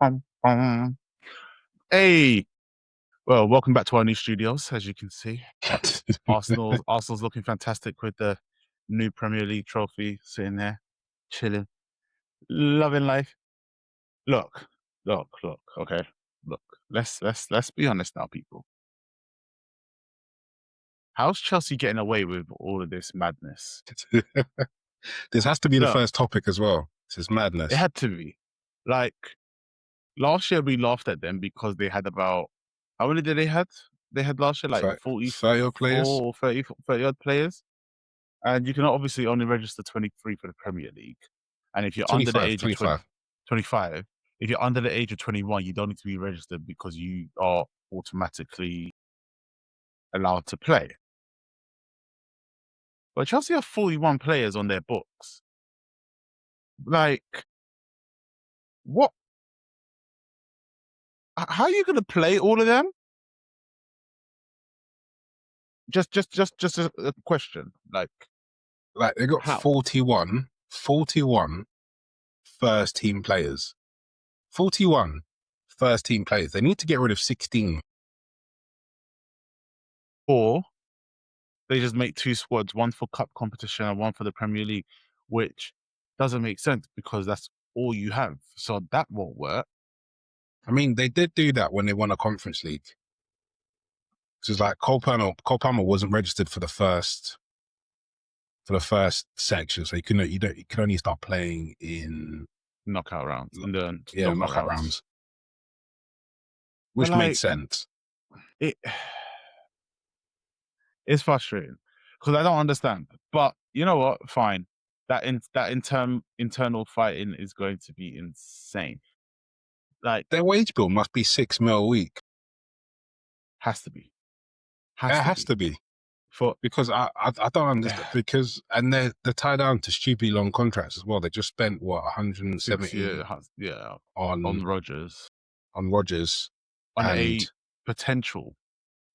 Um, Hey, well, welcome back to our new studios. As you can see, Arsenal's looking fantastic with the new Premier League trophy, sitting there, chilling, loving life. Look, look. Okay, look. Let's be honest now, people. How's Chelsea getting away with all of this madness? This has to be the Look, first topic as well. This is it madness. had to be. Like last year, we laughed at them because they had about how many did they had? They had last year like 30 odd players. 44 or 30 odd players. And you can obviously only register 23 for the Premier League. And if you're under the 25, age of 25. 25, if you're under the age of 21, you don't need to be registered because you are automatically allowed to play. But Chelsea have 41 players on their books. Like, what? How are you going to play all of them? Just a question. Like They got how? 41 first team players. 41 first team players. They need to get rid of 16. Or they just make two squads, one for cup competition and one for the Premier League, which doesn't make sense because that's all you have. So that won't work. I mean, they did do that when they won a Conference League. So it's like Cole Palmer wasn't registered for the first section, so you can only start playing in Knockout rounds. In the knockout rounds. Which made sense. It's frustrating because I don't understand. But you know what? Fine. That internal fighting is going to be insane. Like their wage bill must be $6 million a week. Has to be. It has to be. Because I don't understand because they're tied down to stupidly long contracts as well. They just spent what 170 on Rodgers. On Rodgers. On a potential.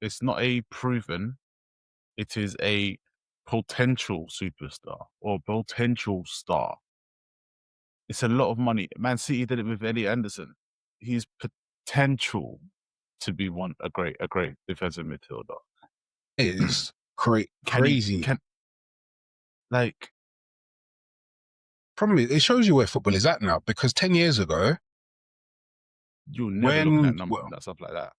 It's not a proven. It is a potential superstar or potential star. It's a lot of money. Man City did it with Eddie Anderson. He's potential to be a great defensive midfielder. It is crazy. Problem is, it shows you where football is at now. Because 10 years ago, you're never looking at numbers and stuff like that.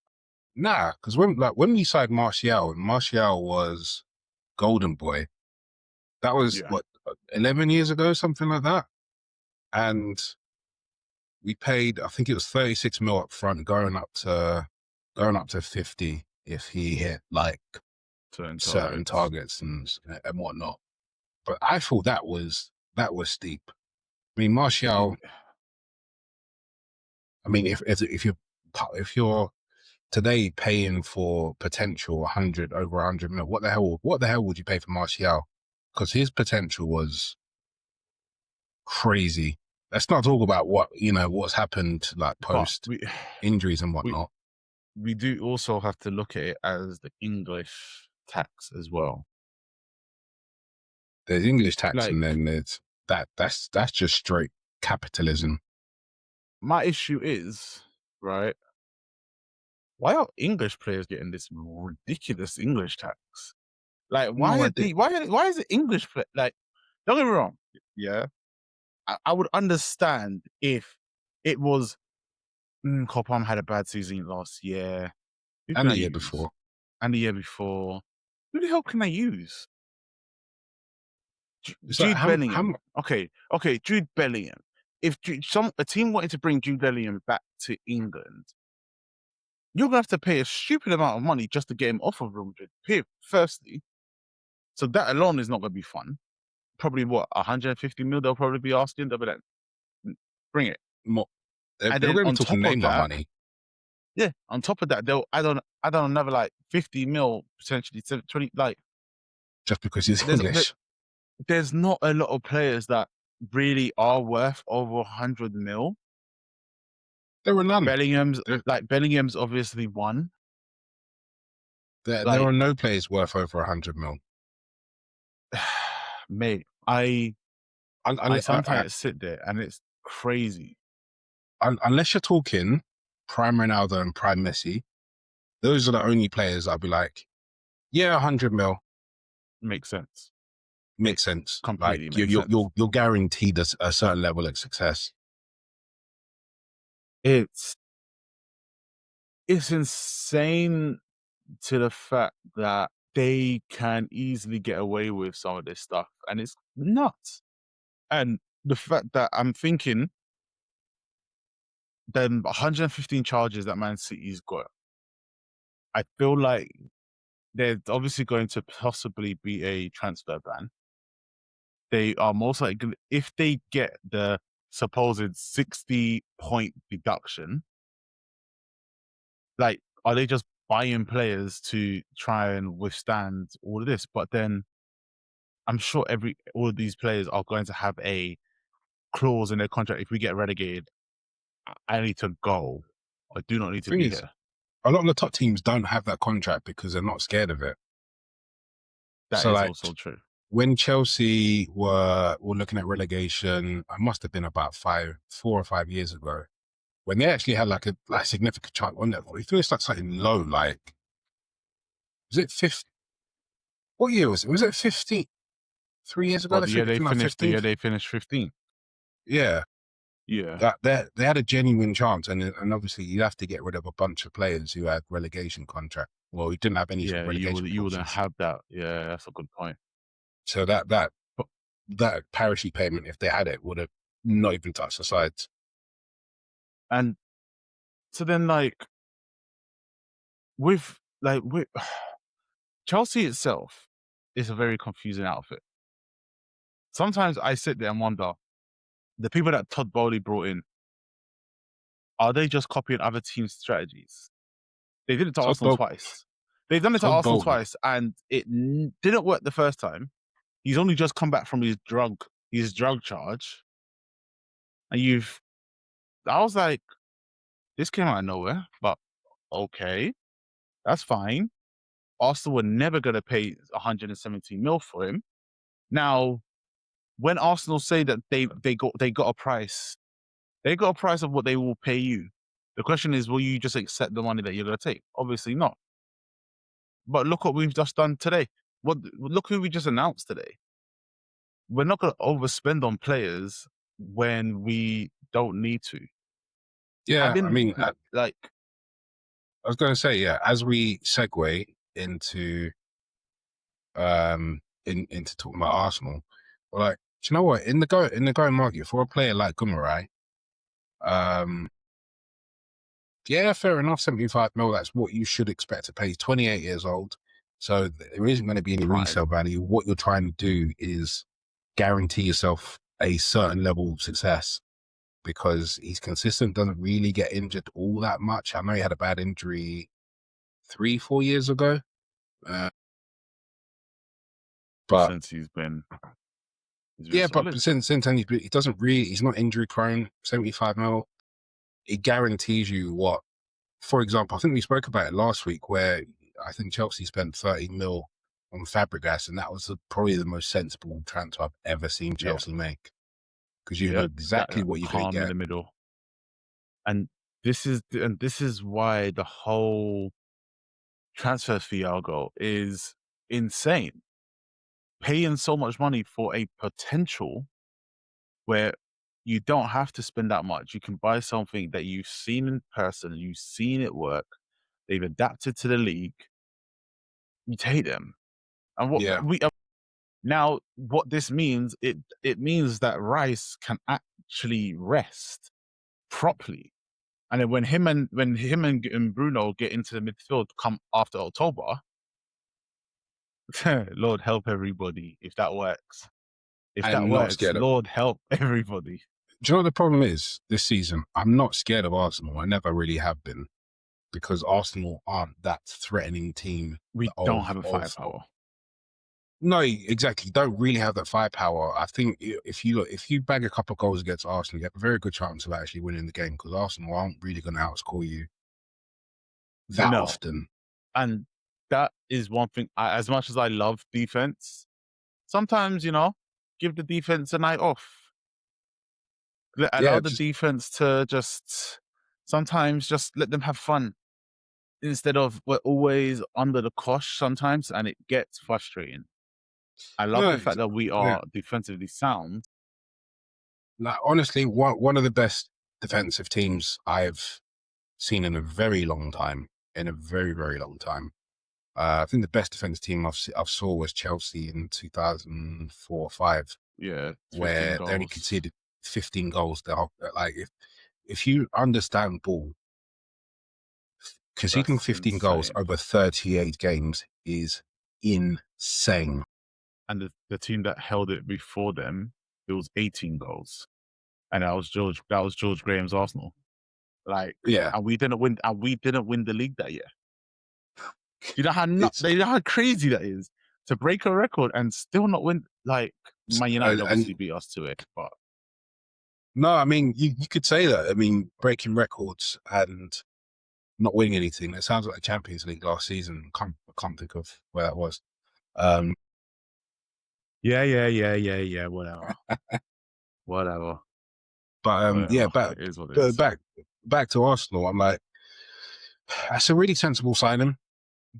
Nah, because when we signed Martial, and Martial was Golden Boy, that was 11 years ago, something like that. And we paid, I think it was 36 mil up front, going up to 50 if he hit like certain targets and whatnot. But I thought that was steep. I mean, Martial. I mean, if you're today paying for potential over 100 mil, what the hell would you pay for Martial? Because his potential was crazy. Let's not talk about what's happened like post injuries and whatnot. We do also have to look at it as the English tax as well. There's English tax, and then there's that's just straight capitalism. My issue is, right, why are English players getting this ridiculous English tax? Like, why is it English play? Like, don't get me wrong, yeah, I would understand if it was Cole Palmer had a bad season last year, and the year before. Who the hell can I use? Jude Bellingham. Okay, Jude Bellingham. If a team wanted to bring Jude Bellingham back to England, you're gonna have to pay a stupid amount of money just to get him off of Real Madrid. Firstly, so that alone is not gonna be fun. Probably 150 mil they'll probably be asking. They'll be like, bring it. More. They're going to talk name that money. Yeah, on top of that, they'll add on another like 50 mil, potentially 20, like just because he's English. There's not a lot of players that really are worth over 100 mil. There were none. Bellingham's obviously one. There are no players worth over 100 mil. Mate, I sometimes sit there and it's crazy. unless you're talking prime Ronaldo and prime Messi, those are the only players I'll be like, yeah, 100 mil. Makes sense. Makes sense. Completely like makes sense. you're guaranteed a certain level of success. It's insane to the fact that they can easily get away with some of this stuff, and it's nuts. And the fact that I'm thinking them 115 charges that Man City's got, I feel like there's obviously going to possibly be a transfer ban. They are most likely, if they get the supposed 60-point deduction, like, are they just buying players to try and withstand all of this? But then I'm sure all of these players are going to have a clause in their contract. If we get relegated, I need to go. I do not need to be here. A lot of the top teams don't have that contract because they're not scared of it. That is also true. When Chelsea were looking at relegation, it must have been about 4 or 5 years ago, when they actually had like a significant chance on that. If it's like something low, like, was it 50? What year was it? Was it 15? 3 years ago? Well, the year they finished 15. Yeah. Yeah. They had a genuine chance, and obviously you have to get rid of a bunch of players who had relegation contract. Well, we didn't have any relegation. You wouldn't have that. Yeah, that's a good point. So that parachute payment, if they had it, would have not even touched the sides. And so then, with Chelsea itself is a very confusing outfit. Sometimes I sit there and wonder, the people that Todd Bowley brought in, are they just copying other teams' strategies? They did it to Arsenal twice. They've done it to Arsenal twice, and it didn't work the first time. He's only just come back from his drug charge, and I was like, this came out of nowhere, but okay, that's fine. Arsenal were never going to pay 117 mil for him. Now, when Arsenal say that they got a price, they got a price of what they will pay you. The question is, will you just accept the money that you're going to take? Obviously not. But look what we've just done today. Look who we just announced today. We're not going to overspend on players when we don't need to. Yeah, I mean, I was going to say, yeah, as we segue into into talking about Arsenal, like, do you know what? In the going market for a player like Guimarães, yeah, fair enough, 75 mil. That's what you should expect to pay. He's 28 years old, so there isn't going to be any resale value. What you're trying to do is guarantee yourself a certain level of success, because he's consistent, doesn't really get injured all that much. I know he had a bad injury 3-4 years ago. But since he's been but since then he's not injury prone. 75 mil, it guarantees you what? For example, I think we spoke about it last week, where I think Chelsea spent 30 mil on Fabregas, and that was probably the most sensible transfer I've ever seen Chelsea make, because you know exactly what you're going to get in the middle. And this is why the whole transfer fiasco is insane. Paying so much money for a potential where you don't have to spend that much. You can buy something that you've seen in person, you've seen it work, they've adapted to the league. You take them. And now what this means, it means that Reiss can actually rest properly. And then when him and Bruno get into the midfield come after October, Lord help everybody if that works. If that works, Lord help everybody. Do you know what the problem is this season? I'm not scared of Arsenal. I never really have been, because Arsenal aren't that threatening team. We don't have a firepower. No, exactly. You don't really have that firepower. I think if you bag a couple of goals against Arsenal, you have a very good chance of actually winning the game, because Arsenal aren't really going to outscore you that often. And that is one thing. As much as I love defense, sometimes, give the defense a night off. Allow the defense to sometimes just let them have fun instead of we're always under the cosh sometimes, and it gets frustrating. I love the fact that we are defensively sound. Like, honestly, one of the best defensive teams I've seen in a very long time. In a very, very long time. I think the best defensive team I've saw was Chelsea in 2004 or 5. Yeah, where goals. They only conceded 15 goals. Like if you understand ball, conceding 15 goals over 38 games is insane. And the team that held it before them, it was 18 goals, and that was George Graham's Arsenal. Like, yeah, and we didn't win the league that year. You know how crazy that is to break a record and still not win. Like, Man United obviously beat us to it, but no, I mean you could say that. I mean, breaking records and not winning anything. It sounds like the Champions League last season. I can't think of where that was. Yeah. Whatever. But yeah, back to Arsenal. I'm like, that's a really sensible signing,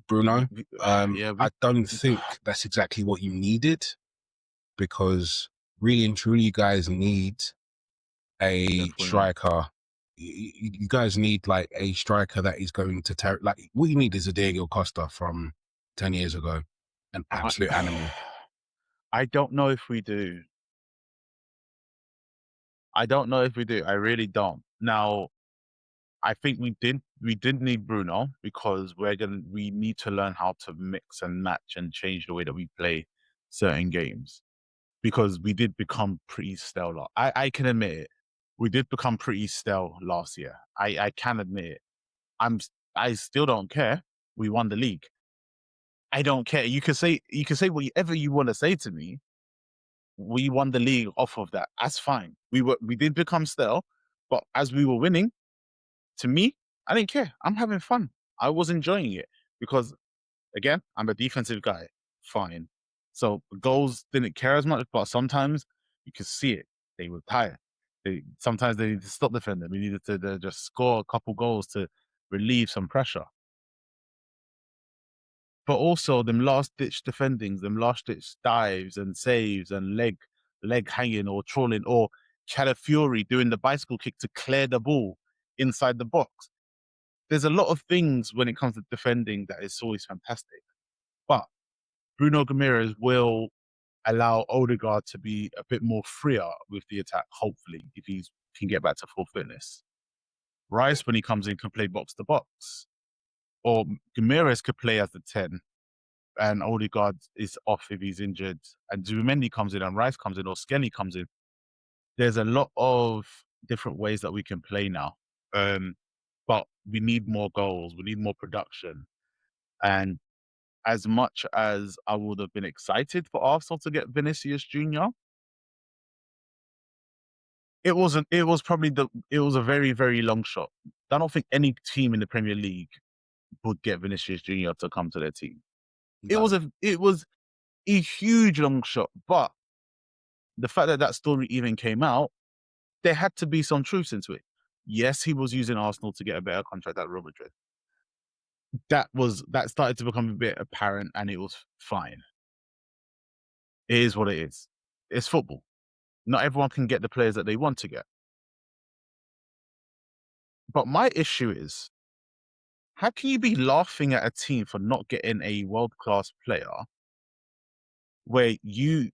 Bruno. I don't think that's exactly what you needed, because really and truly, you guys need a striker. You guys need like a striker that is going to like, what you need is a Diego Costa from 10 years ago, an absolute animal. I don't know if we do. I really don't. Now, I think we did need Bruno, because we need to learn how to mix and match and change the way that we play certain games, because we did become pretty stale. I can admit it. We did become pretty stale last year. I can admit it. I still don't care. We won the league. I don't care. You can say whatever you want to say to me. We won the league off of that. That's fine. We did become stale, but as we were winning, to me, I didn't care. I'm having fun. I was enjoying it, because, again, I'm a defensive guy. Fine. So goals didn't care as much, but sometimes you could see it. They were tired. Sometimes they needed to stop defending. We needed to just score a couple goals to relieve some pressure. But also them last-ditch defendings, them last-ditch dives and saves and leg hanging or trawling, or Calafiori doing the bicycle kick to clear the ball inside the box. There's a lot of things when it comes to defending that is always fantastic. But Bruno Guimarães will allow Odegaard to be a bit more freer with the attack, hopefully, if he can get back to full fitness. Reiss, when he comes in, can play box to box. Or Guimarães could play as the 10, and Odegaard is off if he's injured, and Zubimendi comes in, and Reiss comes in, or Skelly comes in. There's a lot of different ways that we can play now. But we need more goals. We need more production. And as much as I would have been excited for Arsenal to get Vinicius Jr., it was a very, very long shot. I don't think any team in the Premier League would get Vinicius Jr. to come to their team. No. It was a huge long shot, but the fact that story even came out, there had to be some truth into it. Yes, he was using Arsenal to get a better contract at Real Madrid. That started to become a bit apparent, and it was fine. It is what it is. It's football. Not everyone can get the players that they want to get. But my issue is, how can you be laughing at a team for not getting a world-class player where you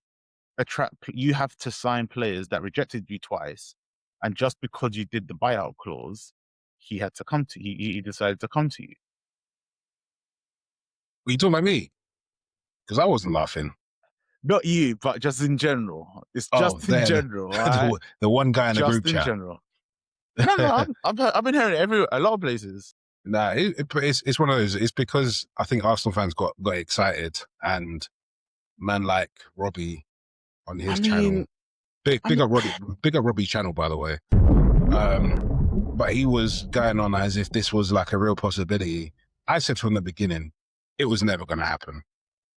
have to sign players that rejected you twice, and just because you did the buyout clause, he decided to come to you? Are you talking about me? Because I wasn't laughing. Not you, but just in general. It's just in general, right? The one guy in the group chat. Just in general. No, I've been hearing it a lot of places. Nah, it's one of those. It's because I think Arsenal fans got excited, and man like Robbie on his channel. Big up Robbie's channel, by the way. But he was going on as if this was like a real possibility. I said from the beginning, it was never going to happen,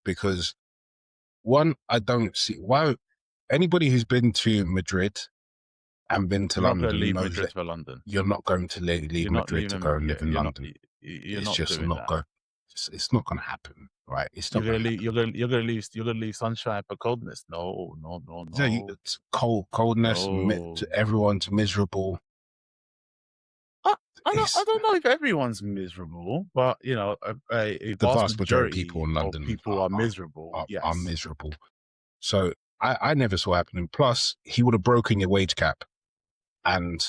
because one, I don't see why anybody who's been to Madrid and been to You're not going to London leave knows Madrid that for London. you're not going to leave You're not Madrid to go leaving. and live in You're not. London. You're It's not just doing not that. going. It's not going to happen, right? It's not You're going gonna to leave. happen. You're gonna leave. You're gonna leave sunshine for coldness. No. It's coldness, No. everyone's miserable. I don't know if everyone's miserable, but you know, a The vast vast majority of people majority in of London people are miserable. Yes. are miserable. So I never saw happening. Plus, he would have broken your wage cap, and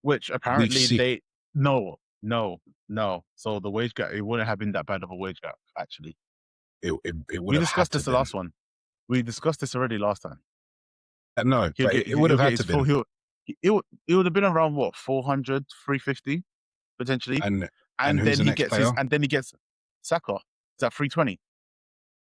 which apparently no. So the wage gap, it wouldn't have been that bad of a wage gap. Actually, it would we have discussed had this to the last one. We discussed this already last time. no, but it would have had to be. It would have been around what 400, 350 potentially, And then who's the he next gets player? and then he gets Saka. Is that 320?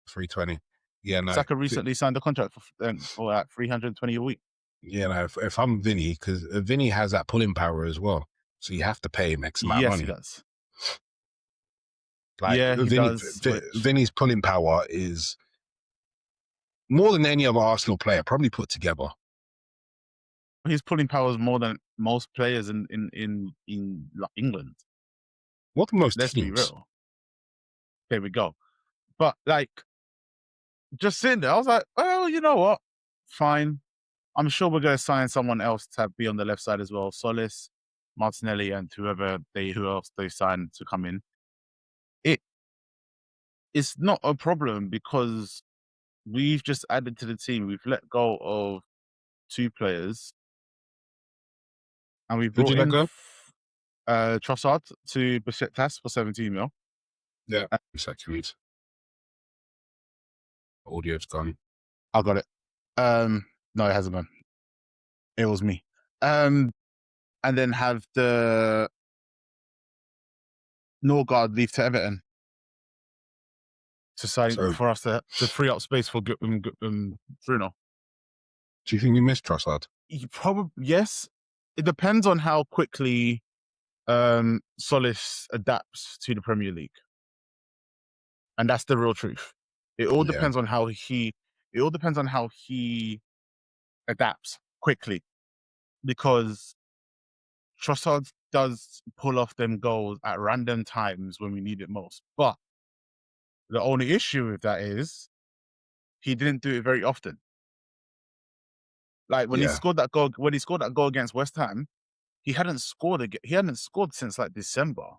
320. Yeah, no. Saka recently signed a contract for like 320 a week. Yeah, no. If I'm Vinny, because Vinny has that pulling power as well, so you have to pay him X amount of money. Yes, he does. Like, yeah, he does. Vinny's pulling power is more than any other Arsenal player probably put together. His pulling power is more than most players in England. What the most Let's teams? be real. There we go. But like, just sitting there, I was like, well, you know what? Fine. I'm sure we're going to sign someone else to be on the left side as well. Solis, Martinelli, and who else they sign to come in. It's not a problem because we've just added to the team. We've let go of 2 players, and we brought in Trossard to Besiktas for 17 mil. Yeah, seconds. Audio's gone. I got it. No, it hasn't gone. It was me. And then have the Norgard leave to Everton to sign for us to free up space for Bruno. Do you think you missed Trossard? Yes. It depends on how quickly Solis adapts to the Premier League, and that's the real truth. It all depends on how he adapts quickly, because Trossard does pull off them goals at random times when we need it most. But the only issue with that is he didn't do it very often. Like when he scored that goal against West Ham, he hadn't scored since like December.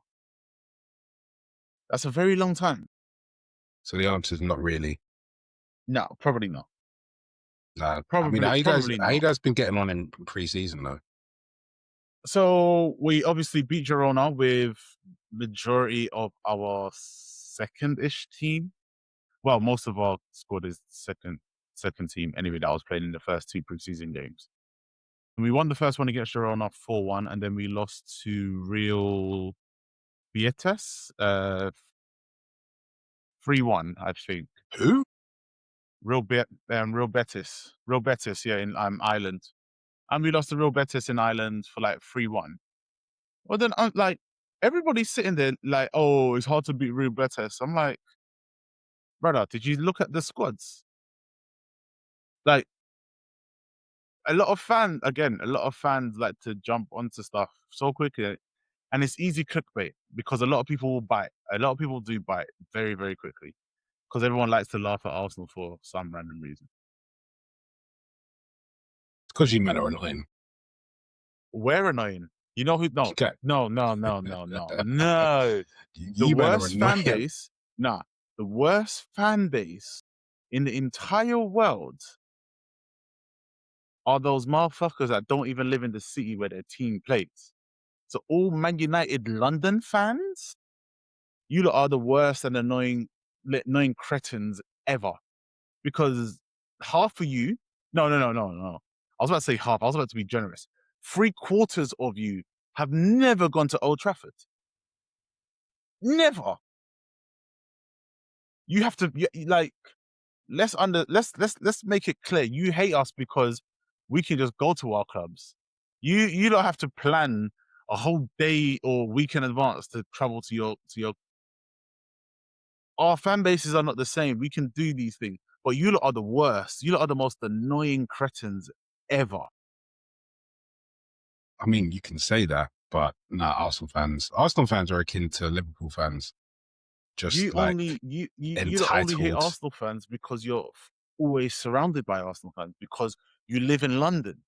That's a very long time. So the answer is not really. No, probably not. No, probably. I mean, how you guys been getting on in pre-season though? So we obviously beat Girona with majority of our second-ish team. Well, most of our squad is second team anyway that was playing in the first 2 pre-season games. And we won the first one against Girona 4-1, and then we lost to Real Betis 3-1, I think. Who? Real Betis, yeah, in Ireland. And we lost to Real Betis in Ireland for like 3-1. Well, then like everybody's sitting there like, oh, it's hard to beat Real Betis. I'm like, brother, did you look at the squads? Like, a lot of fans like to jump onto stuff so quickly, and it's easy clickbait because a lot of people will bite. A lot of people do bite very, very quickly because everyone likes to laugh at Arsenal for some random reason. It's because you men are annoying. We're annoying. You know who? No. The worst fan base in the entire world are those motherfuckers that don't even live in the city where their team plays. So all Man United London fans, you lot are the worst and annoying cretins ever. Because half of you, no. I was about to say half. I was about to be generous. 3/4 of you have never gone to Old Trafford. Never. You have to like. Let's make it clear. You hate us because we can just go to our clubs. You don't have to plan a whole day or week in advance to travel to your. Our fan bases are not the same. We can do these things, but you lot are the worst. You lot are the most annoying cretins ever. I mean, you can say that, but nah, Arsenal fans are akin to Liverpool fans. Just you like only hate entitled. Arsenal fans because you're always surrounded by Arsenal fans because you live in London.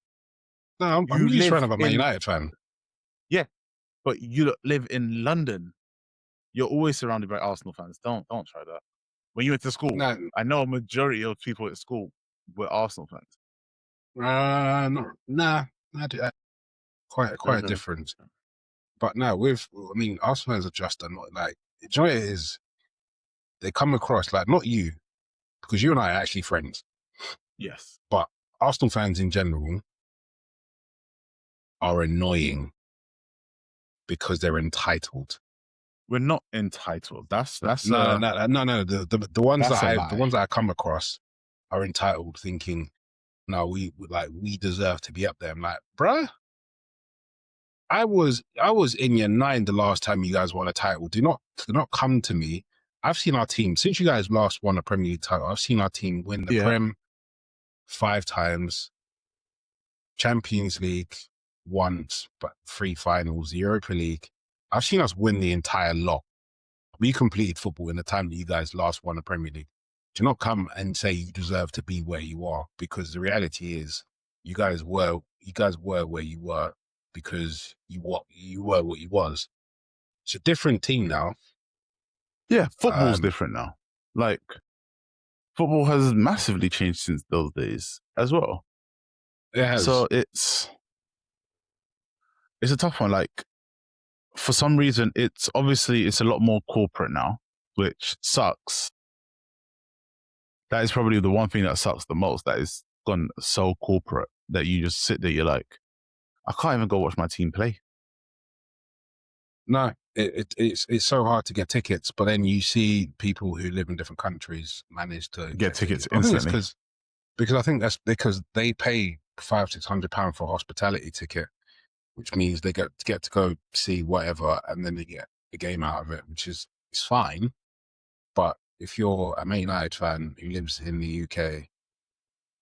No, I'm You usually live surrounded by Man in United fan. yeah, but you live in London. You're always surrounded by Arsenal fans. Don't try that. When you went to school, No, I know a majority of people at school were Arsenal fans. nah, quite a Okay. difference. But no, Arsenal fans are just not like. Do you know what it is? They come across like not you, because you and I are actually friends. Yes, but Arsenal fans in general are annoying because they're entitled. we're not entitled. That's No. The ones that's a lie. the ones that I come across are entitled, thinking, no, we deserve to be up there. I'm like, bruh, I was in year 9 the last time you guys won a title. Do not come to me. I've seen our team since you guys last won a Premier League title. I've seen our team win the Prem 5 times, Champions League once, but 3 finals, the Europa League. I've seen us win the entire lot. We completed football in the time that you guys last won the Premier League. Do not come and say you deserve to be where you are, because the reality is you guys were where you were because you were what you was. It's a different team now. Yeah, football's different now. Like, football has massively changed since those days as well. It has. So it's a tough one. Like, for some reason, it's a lot more corporate now, which sucks. That is probably the one thing that sucks the most. That is gone so corporate that you just sit there, you're like, I can't even go watch my team play. No, it's so hard to get tickets, but then you see people who live in different countries manage to get tickets instantly. Because I think that's because they pay £500-600 for a hospitality ticket, which means they get to go see whatever, and then they get a game out of it, which is fine. But if you're a Man United fan who lives in the UK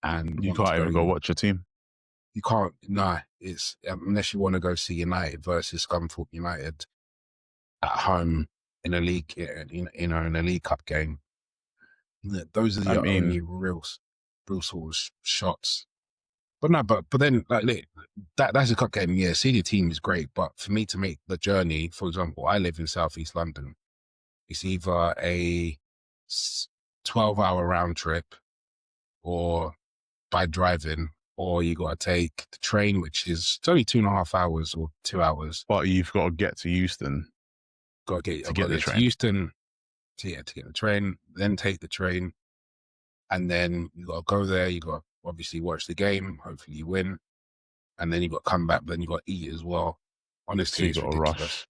and you can't even go watch your team, you can't. No, it's unless you want to go see United versus Scunthorpe United at home in a league, in a League Cup game. Those are the only real sort of shots. But no, but then like that's a cup game. Yeah, senior team is great, but for me to make the journey, for example, I live in Southeast London. It's either a 12-hour round trip, or by driving, or you got to take the train, which is it's only 2.5 hours or 2 hours. But you've got to get to Euston. Got to get to Euston to get the train, then take the train, and then you got to go there. You got to obviously watch the game. Hopefully you win, and then you got to come back. Then you got to eat as well. Honestly, so you got to rush.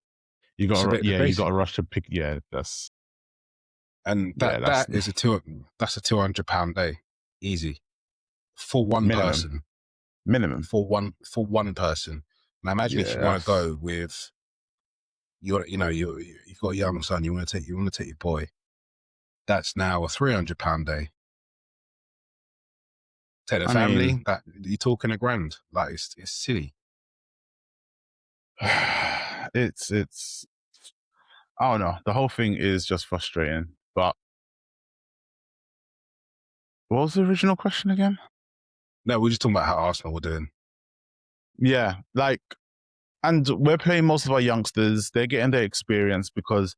You got to rush to pick. Yeah, that's that is a £200 day, easy for one person. Minimum for one person. Now imagine if you want to go with you've got a young son, you want to take your boy. That's now a £300 day. Take the family. That you're talking £1,000. Like it's silly. It's I don't know. The whole thing is just frustrating. But what was the original question again? No, we're just talking about how Arsenal were doing. Yeah, and we're playing most of our youngsters. They're getting their experience because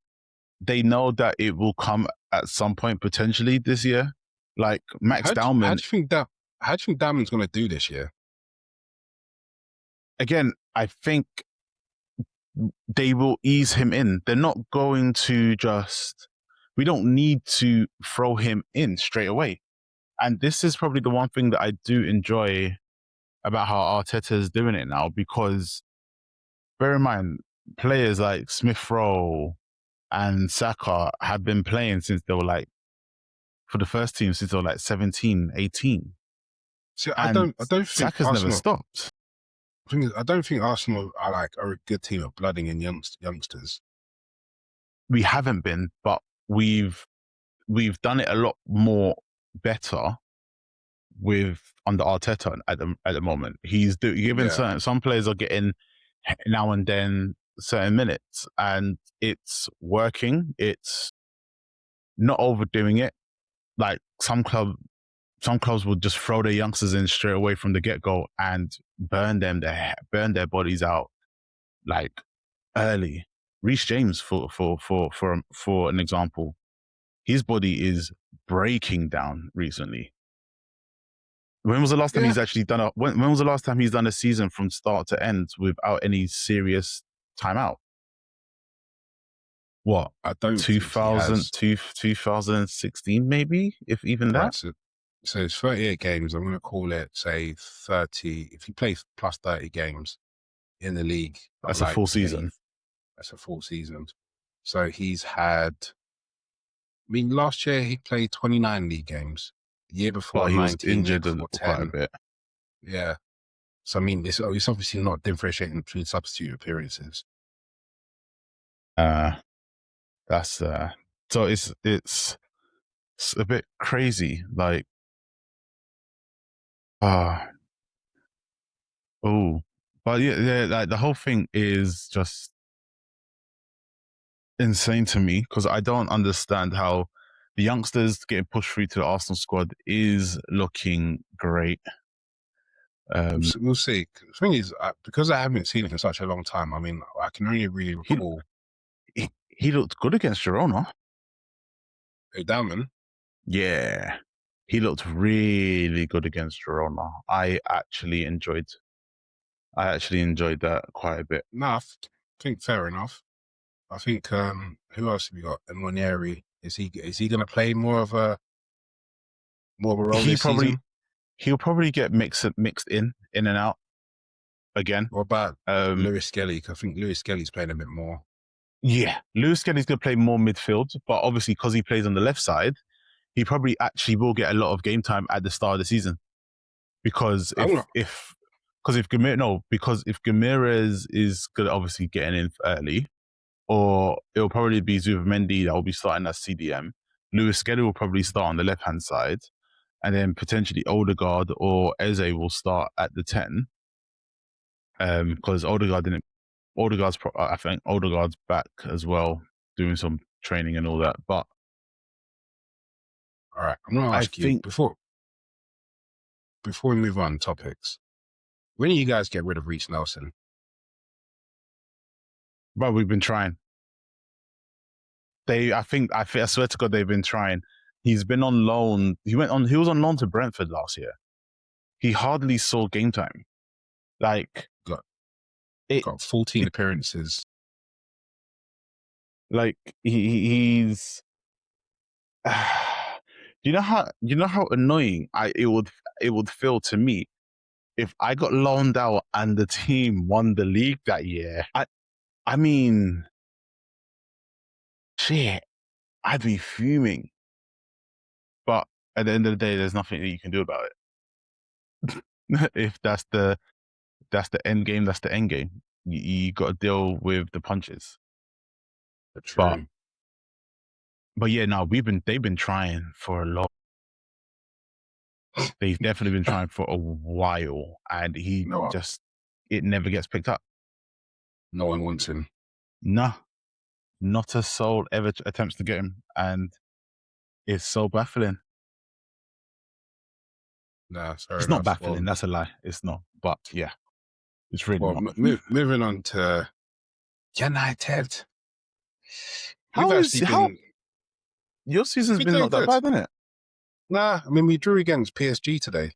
they know that it will come at some point potentially this year. Like Max Dowman. How do you think Dowman's going to do this year? Again, I think they will ease him in. They're not going to we don't need to throw him in straight away. And this is probably the one thing that I do enjoy about how Arteta is doing it now, because bear in mind, players like Smith Rowe and Saka have been playing since they were for the first team since they were 17, 18. See, I don't think Saka's never stopped. I don't think Arsenal are a good team at blooding in youngsters. We haven't been, but we've done it a lot more better under Arteta at the moment. He's giving some players are getting now and then certain minutes, and it's working. It's not overdoing it. Like some clubs will just throw their youngsters in straight away from the get-go and burn their bodies out like early. Reiss James, for an example, his body is breaking down recently. When was the last time he's actually done when was the last time he's done a season from start to end without any serious timeout? What? I don't 2016 maybe, if even that. Right, so it's 38 games. I'm going to call it, say, 30. If he plays plus 30 games in the league, that's a full season. That's a full season. So he's had. I mean, last year he played 29 league games. The year before, he was injured quite a bit. Yeah. So I mean, it's obviously not differentiating between substitute appearances. That's so it's a bit crazy, like but yeah, like the whole thing is just insane to me, because I don't understand how the youngsters getting pushed through to the Arsenal squad is looking great. We'll see. The thing is, because I haven't seen it in such a long time, I mean, I can only really recall. He looked good against Girona. Dowman? Yeah. He looked really good against Girona. I actually enjoyed that quite a bit. No, I think fair enough. I think who else have we got? Nwaneri. Is he going to play more of a role this season? He'll probably get mixed in and out again. What about Lewis-Skelly? I think Lewis-Skelly's playing a bit more. Yeah, Lewis-Skelly's going to play more midfield, but obviously because he plays on the left side, he probably actually will get a lot of game time at the start of the season. Because if Guimarães is going to obviously getting in early, or it'll probably be Zubimendi that will be starting as CDM. Lewis-Skelly will probably start on the left-hand side, and then potentially Odegaard or Eze will start at the 10. Because I think Odegaard's back as well, doing some training and all that. But all right, I'm going to ask you before we move on topics. When do you guys get rid of Reiss Nelson? But we've been trying. I swear to God, they've been trying. He's been on loan. He was on loan to Brentford last year. He hardly saw game time. Like got 14 appearances. Like he's. You know how annoying it would feel to me if I got loaned out and the team won the league that year. I mean, shit, I'd be fuming. But at the end of the day, there's nothing that you can do about it. If that's the end game, that's the end game. You got to deal with the punches. True. But yeah, no, they've been trying for a long. They've definitely been trying for a while, and it never gets picked up. No one wants him. No, not a soul ever attempts to get him, and it's so baffling. Nah, it's not baffling. That's a lie. It's not. But yeah, it's really not. Moving on to United. Your season's been not that bad, isn't it? Nah, I mean, we drew against PSG today.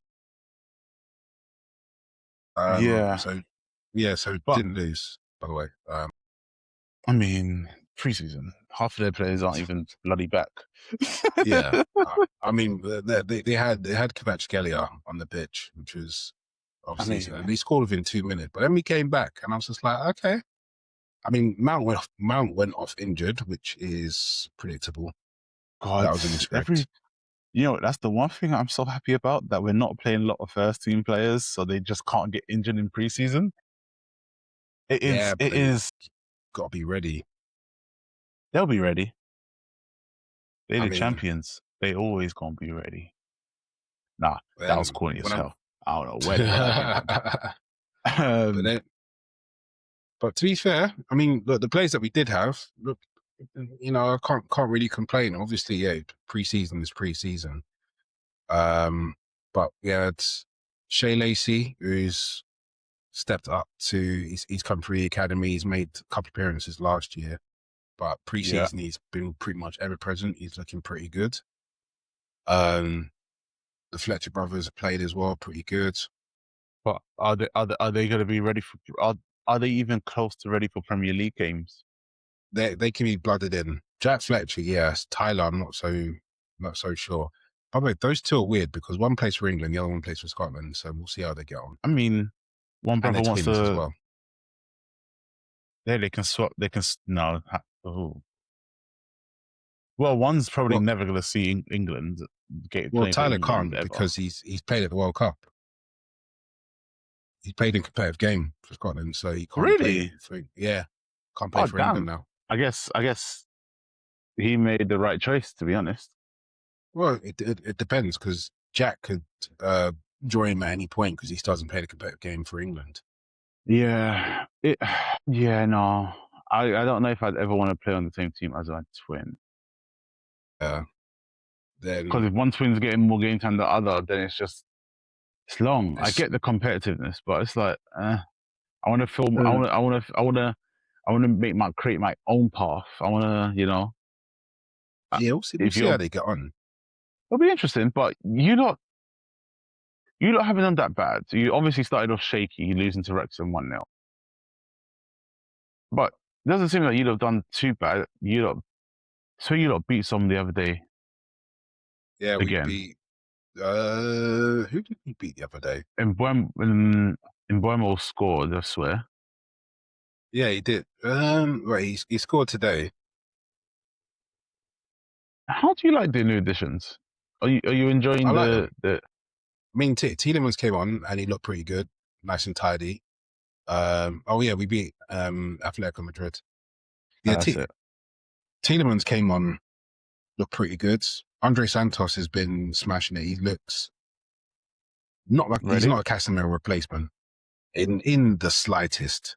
Yeah. So didn't lose, by the way. I mean, preseason. Half of their players aren't even bloody back. Yeah. I mean, they had Kvaratskhelia on the pitch, which was obviously, and he scored within 2 minutes. But then we came back, and I was just like, okay. I mean, Mount went off injured, which is predictable. God, that was in the script. That's the one thing I'm so happy about, that we're not playing a lot of first team players, so they just can't get injured in preseason. It is. Got to be ready. They'll be ready. They're the champions. They always gonna be ready. Nah, that was corny as hell. I don't know where. But to be fair, I mean, look, the players that we did have, look, you know, I can't really complain. Obviously, yeah, pre-season is pre-season. But we had Shea Lacey, who's stepped up to, he's come through the academy. He's made a couple appearances last year, but pre-season he's been pretty much ever present. He's looking pretty good. The Fletcher brothers played as well, pretty good. But are they going to be ready for? Are they even close to ready for Premier League games? They can be blooded in. Jack Fletcher, yes. Tyler, I'm not so sure. By the way, those two are weird because one plays for England, the other one plays for Scotland. So we'll see how they get on. I mean, one brother wants to as well. Yeah, they can swap. They can no. Oh. Well, one's probably never going to see England get. Well, Tyler can't because he's played at the World Cup. He's played in competitive game for Scotland, so he can't play. Can't play for England now. I guess he made the right choice, to be honest. Well, it depends because Jack could join him at any point because he doesn't play the competitive game for England. Yeah, no. I don't know if I'd ever want to play on the same team as my twin. Then because if one twin's getting more game time than the other, then it's long. I get the competitiveness, but it's like I want to film. I want to create my own path. I want to, you know. Yeah, we'll see how they get on. It'll be interesting, but you lot haven't done that bad. So you obviously started off shaky, losing to Wrexham 1-0. But it doesn't seem like you'd have done too bad. You lot beat someone the other day. Yeah, again. We beat. Who did we beat the other day? Mbeumo scored, I swear. Yeah, he did. Right, he scored today. How do you like the new additions? Are you enjoying the? I mean, Tielemans came on and he looked pretty good, nice and tidy. We beat Atletico Madrid. Yeah, Tielemans came on, looked pretty good. Andre Santos has been smashing it. He looks not like he's not a Casemiro replacement in the slightest,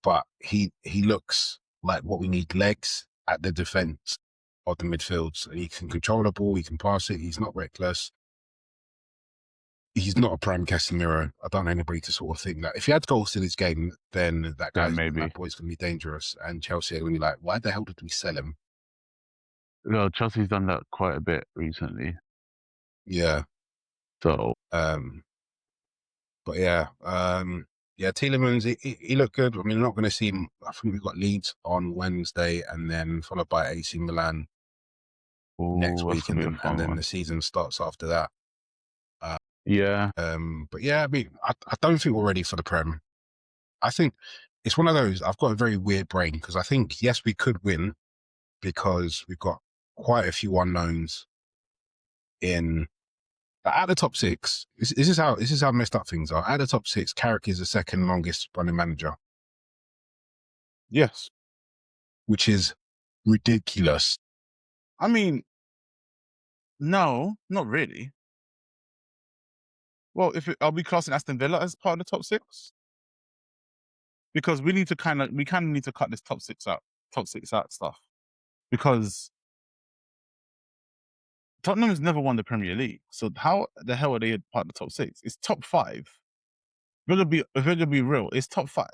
but he looks like what we need: legs at the defense of the midfields. He can control the ball, he can pass it, he's not reckless. He's not a prime Casemiro. I don't know anybody to sort of think that. If he had goals in his game, then that boy's going to be dangerous. And Chelsea are going to be like, why the hell did we sell him? No, Chelsea's done that quite a bit recently. Yeah. So, but yeah, Tielemans, he looked good. I mean, I'm not going to see him. I think we've got Leeds on Wednesday and then followed by AC Milan next week, and then the season starts after that. But yeah, I mean, I don't think we're ready for the Prem. I think it's one of those. I've got a very weird brain because I think yes, we could win because we've got quite a few unknowns in. At the top six, this is how messed up things are. At the top six, Carrick is the second longest running manager. Yes. Which is ridiculous. I mean, no, not really. Well, are we classing Aston Villa as part of the top six? Because we kind of need to cut this top six out stuff. Because Tottenham has never won the Premier League. So how the hell are they part of the top six? It's top 5. If we're gonna be real, it's top 5.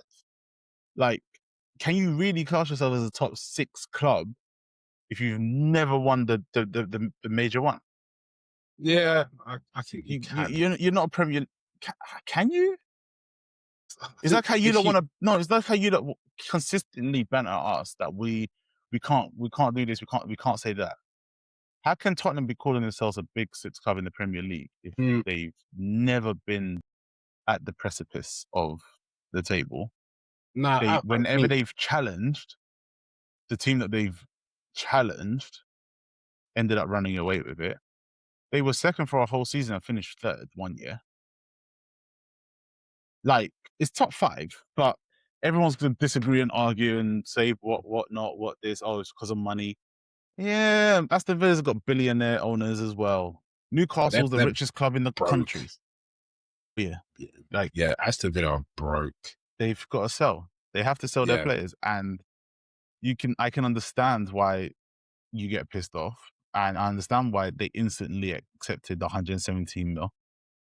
Like, can you really class yourself as a top 6 club if you've never won the major one? Yeah, I think you can. You're not a Premier. Can you? Is that how you don't want to? No, is that how you don't consistently banter at us that we can't do this? We can't say that. How can Tottenham be calling themselves a big 6 club in the Premier League if they've never been at the precipice of the table? No, whenever they've challenged, the team that they've challenged ended up running away with it. They were second for a whole season and finished 3rd one year. Like, it's top 5, but everyone's going to disagree and argue and say what not, what this. Oh, it's because of money. Yeah, Aston Villa's got billionaire owners as well. Newcastle's the richest club in the country. Yeah, Aston Villa are broke. They've got to sell. They have to sell their players, and I can understand why you get pissed off, and I understand why they instantly accepted the 117 mil,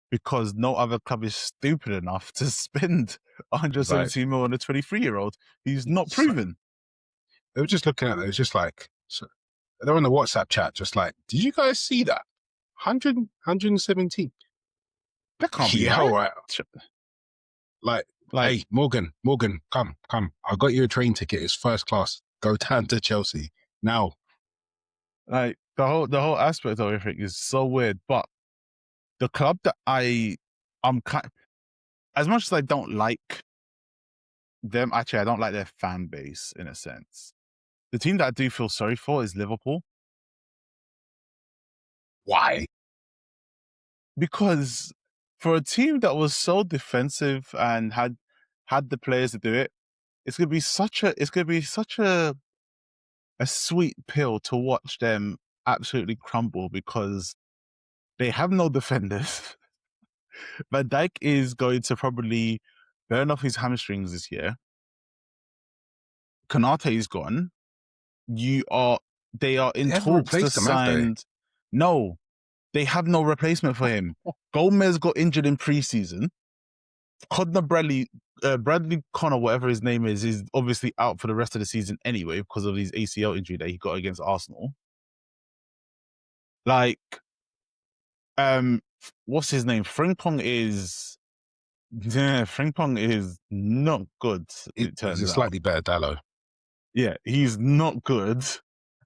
because no other club is stupid enough to spend 117 mil on a 23-year-old who's not proven. They were just looking at it. It was just like, so they're on the WhatsApp chat, just like, did you guys see that? 117. That can't be right. Like, hey, Morgan, come. I got you a train ticket. It's first class. Go down to Chelsea now. Like, the whole aspect of everything is so weird. But the club that I'm kind, as much as I don't like them, actually, I don't like their fan base in a sense. The team that I do feel sorry for is Liverpool. Why? Because for a team that was so defensive and had the players to do it, it's gonna be such a sweet pill to watch them absolutely crumble, because they have no defenders. Van Dijk is going to probably burn off his hamstrings this year. Konate is gone. They are in talks to sign. No, they have no replacement for him. Gomez got injured in preseason. Bradley Connor, whatever his name is obviously out for the rest of the season anyway because of his ACL injury that he got against Arsenal. Like, what's his name? Frimpong is not good. It turns he's a slightly better Dallo. Yeah, he's not good.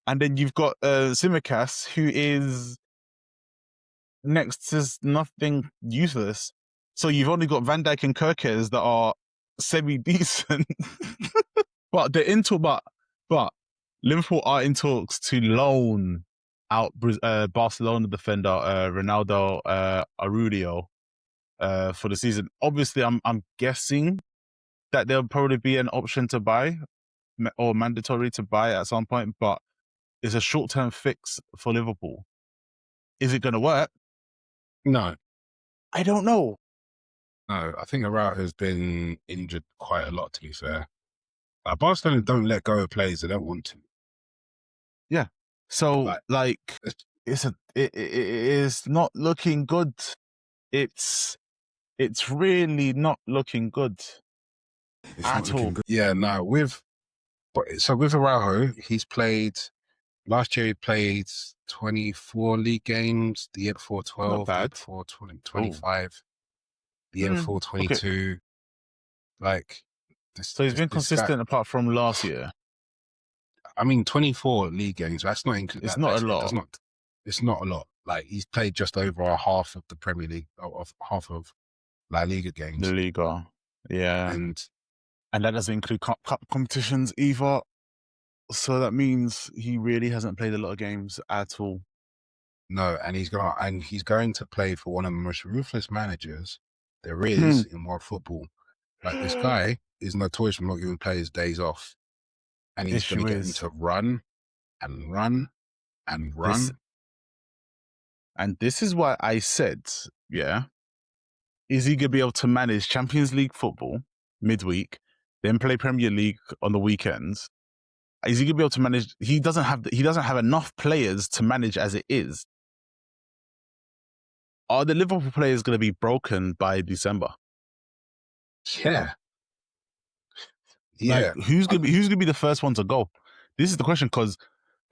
And then you've got Tsimikas, who is next to nothing, useless. So you've only got Van Dijk and Kerkez that are semi-decent. But they're but Liverpool are in talks to loan out Barcelona defender Ronaldo Araújo for the season. Obviously, I'm guessing that there'll probably be an option to buy or mandatory to buy at some point, but it's a short-term fix for Liverpool. Is it going to work? No. I don't know. No, I think Araujo has been injured quite a lot, to be fair. Barcelona don't let go of players they don't want to. Yeah. So, it is not looking good. It's really not looking good at all. Yeah, no. With Araujo, he's played. Last year he played 24 league games. The year before 12. The year before 25. The year before 22. Okay. So he's been consistent apart from last year. I mean, 24 league games. That's not including. It's not a lot. It's not a lot. Like, he's played just over half of the Premier League, of half of La Liga games. The Liga, yeah, and that doesn't include cup competitions either. So that means he really hasn't played a lot of games at all. No, and he's going to play for one of the most ruthless managers there is in world football. Like, this guy is notorious for not giving players days off, and he's going to get them to run and run and run. And this is why I said, yeah, is he going to be able to manage Champions League football midweek, then play Premier League on the weekends? Is he going to be able to manage? He doesn't have enough players to manage as it is. Are the Liverpool players going to be broken by December? Yeah. Yeah. Like, who's going to be the first one to go? This is the question, because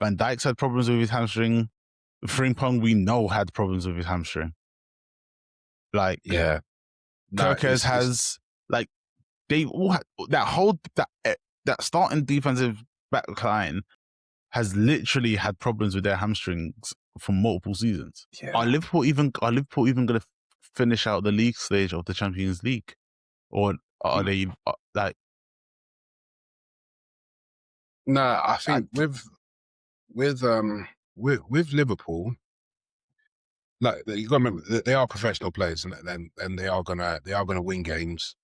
Van Dijk's had problems with his hamstring. Frimpong, we know, had problems with his hamstring. Like, yeah, Kerkez has, like, they all had, that starting defensive back line has literally had problems with their hamstrings for multiple seasons. Yeah. Are Liverpool even going to finish out the league stage of the Champions League, or are they like? No, I think with Liverpool, like, you got to remember that they are professional players, and they are gonna win games.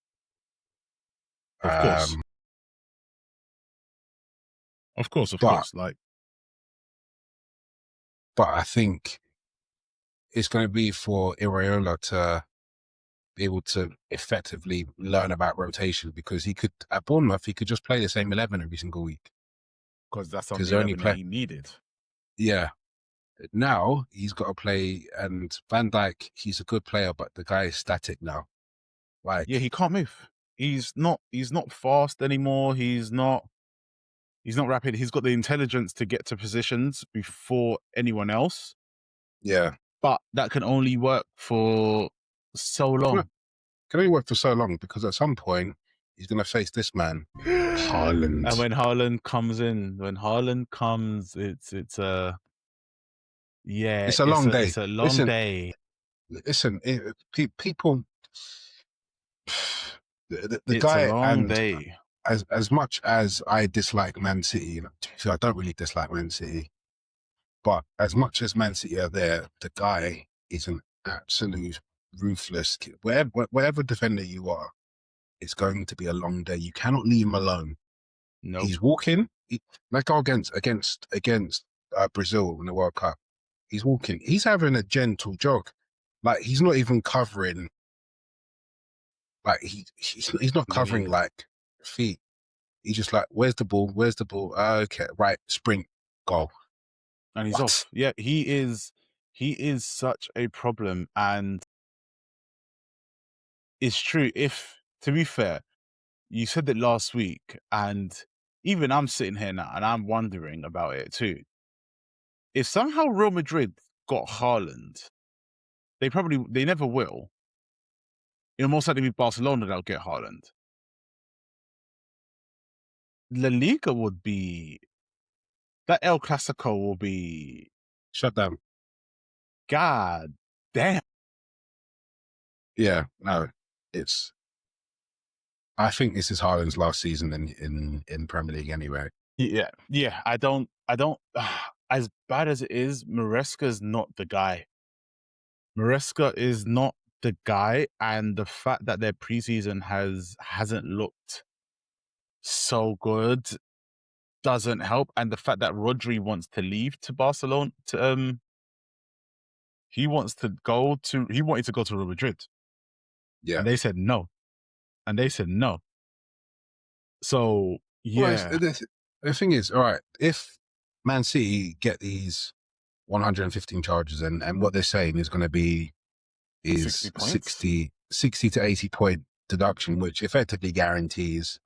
Of course. Like, but I think it's going to be for Iraola be able to effectively learn about rotation, because he could, at Bournemouth, he could just play the same 11 every single week. Because that's on the 11 that he needed. Yeah. Now he's got to play, and Van Dijk, he's a good player, but the guy is static now. Like, yeah, he can't move. He's not fast anymore. He's not rapid. He's got the intelligence to get to positions before anyone else. Yeah. But that can only work for so long. Can only work for so long, because at some point he's going to face this man, Haaland. And when Haaland comes in, it's a long day. It's a long day. Listen, people. The it's guy, a long and day. As much as I dislike Man City, I don't really dislike Man City, but as much as Man City are there, the guy is an absolute ruthless kid. Whatever defender you are, it's going to be a long day. You cannot leave him alone. No, He's walking, like against Brazil in the World Cup. He's walking. He's having a gentle jog. Like, he's not even covering. Like, he's not covering like feet. He's just like, where's the ball? Where's the ball? Okay, right, sprint, goal. And he's off. Yeah, he is such a problem. And it's true. To be fair, you said it last week, and even I'm sitting here now and I'm wondering about it too. If somehow Real Madrid got Haaland, they never will. It'll most likely be Barcelona that'll get Haaland. La Liga would be, that El Clasico will be shut down. God damn. Yeah, no, I think this is Haaland's last season in Premier League anyway. Yeah. I don't. As bad as it is, Maresca's not the guy. Maresca is not the guy, and the fact that their preseason hasn't looked so good doesn't help, and the fact that Rodri wants to leave to Barcelona, he wanted to go to Real Madrid. Yeah, and they said no. So yeah, well, the thing is, all right, if Man City get these 115 charges, and what they're saying is going to be 60 to 80 point deduction, which effectively guarantees,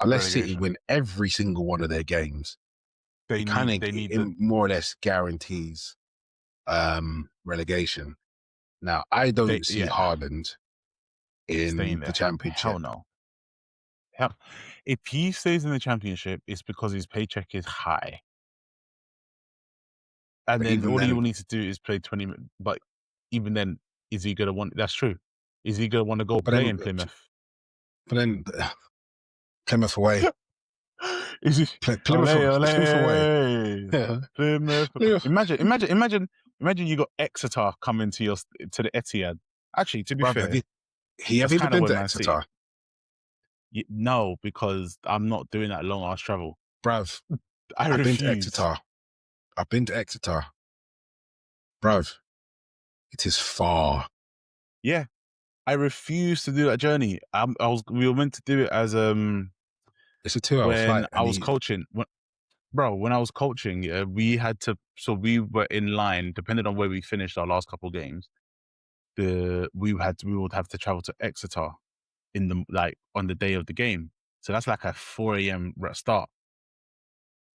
unless City win every single one of their games, it more or less guarantees relegation. Now, I don't see Haaland in the Championship. Hell no. Hell, if he stays in the Championship, it's because his paycheck is high. And but then all he will need to do is play 20 minutes. But even then, is he going to want... That's true. Is he going to want to go play in Plymouth? But then, Plymouth away. Is he... Plymouth away. Yeah. Plymouth. Imagine you got Exeter coming to the Etihad. Actually, to be fair... Have you ever been to Exeter? No, because I'm not doing that long ass travel. Bruv, I've been to Exeter. Bruv, it is far. Yeah, I refuse to do that journey. We were meant to do it as it's a 2-hour flight. I was coaching. When I was coaching, we had to. So we were in line, depending on where we finished our last couple of games. We would have to travel to Exeter on the day of the game. So that's like a 4 a.m. start.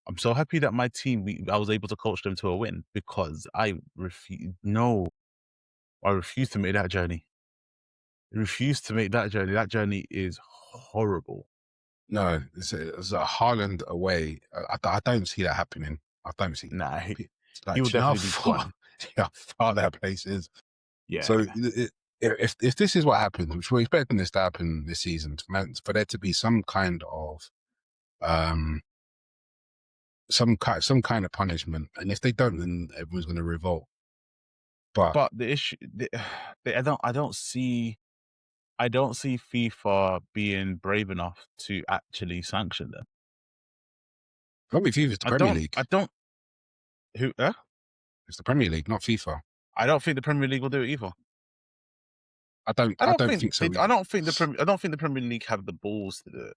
I'm so happy that my team, I was able to coach them to a win, because I refuse to make that journey. That journey is horrible. No, it's a Haaland away. I don't see that happening. I don't see. Nah, he will definitely be fun. How far that place is. Yeah. So if this is what happens, which we're expecting this to happen this season, for there to be some kind of some kind of punishment, and if they don't, then everyone's going to revolt. But the issue, I don't see FIFA being brave enough to actually sanction them. Not with FIFA, it's the Premier League. Who? It's the Premier League, not FIFA. I don't think the Premier League will do it either. I don't think so. I don't think the Premier League have the balls to do it.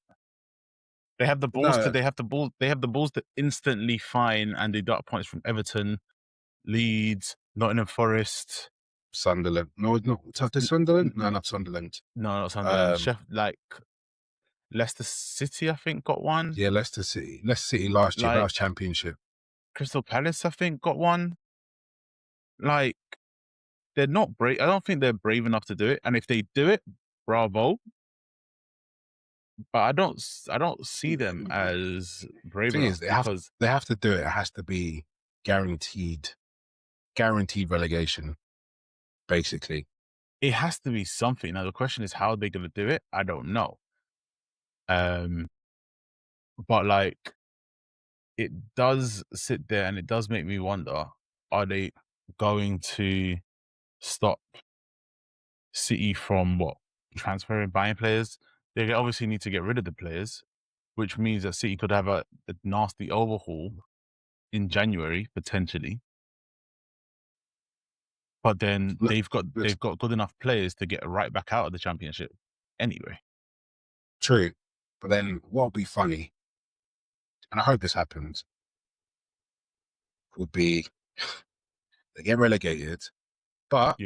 They have the balls No. They have the balls to instantly fine and deduct points from Everton, Leeds, Nottingham Forest, Sunderland. No, not Sunderland. No, not Sunderland. No, not Sunderland. Like Leicester City, I think got one. Yeah, Leicester City. Leicester City last year, that was Championship. Crystal Palace, I think, got one. Like, they're not brave. I don't think they're brave enough to do it. And if they do it, bravo. But I don't see them as brave enough. They have to do it. It has to be guaranteed relegation, basically. It has to be something. Now the question is, how are they going to do it? I don't know. But like, it does sit there and it does make me wonder: are they going to stop City from transferring, buying players? They obviously need to get rid of the players, which means that City could have a nasty overhaul in January potentially. But then they've got good enough players to get right back out of the Championship anyway. True, but then what would be funny, and I hope this happens, would be they get relegated, but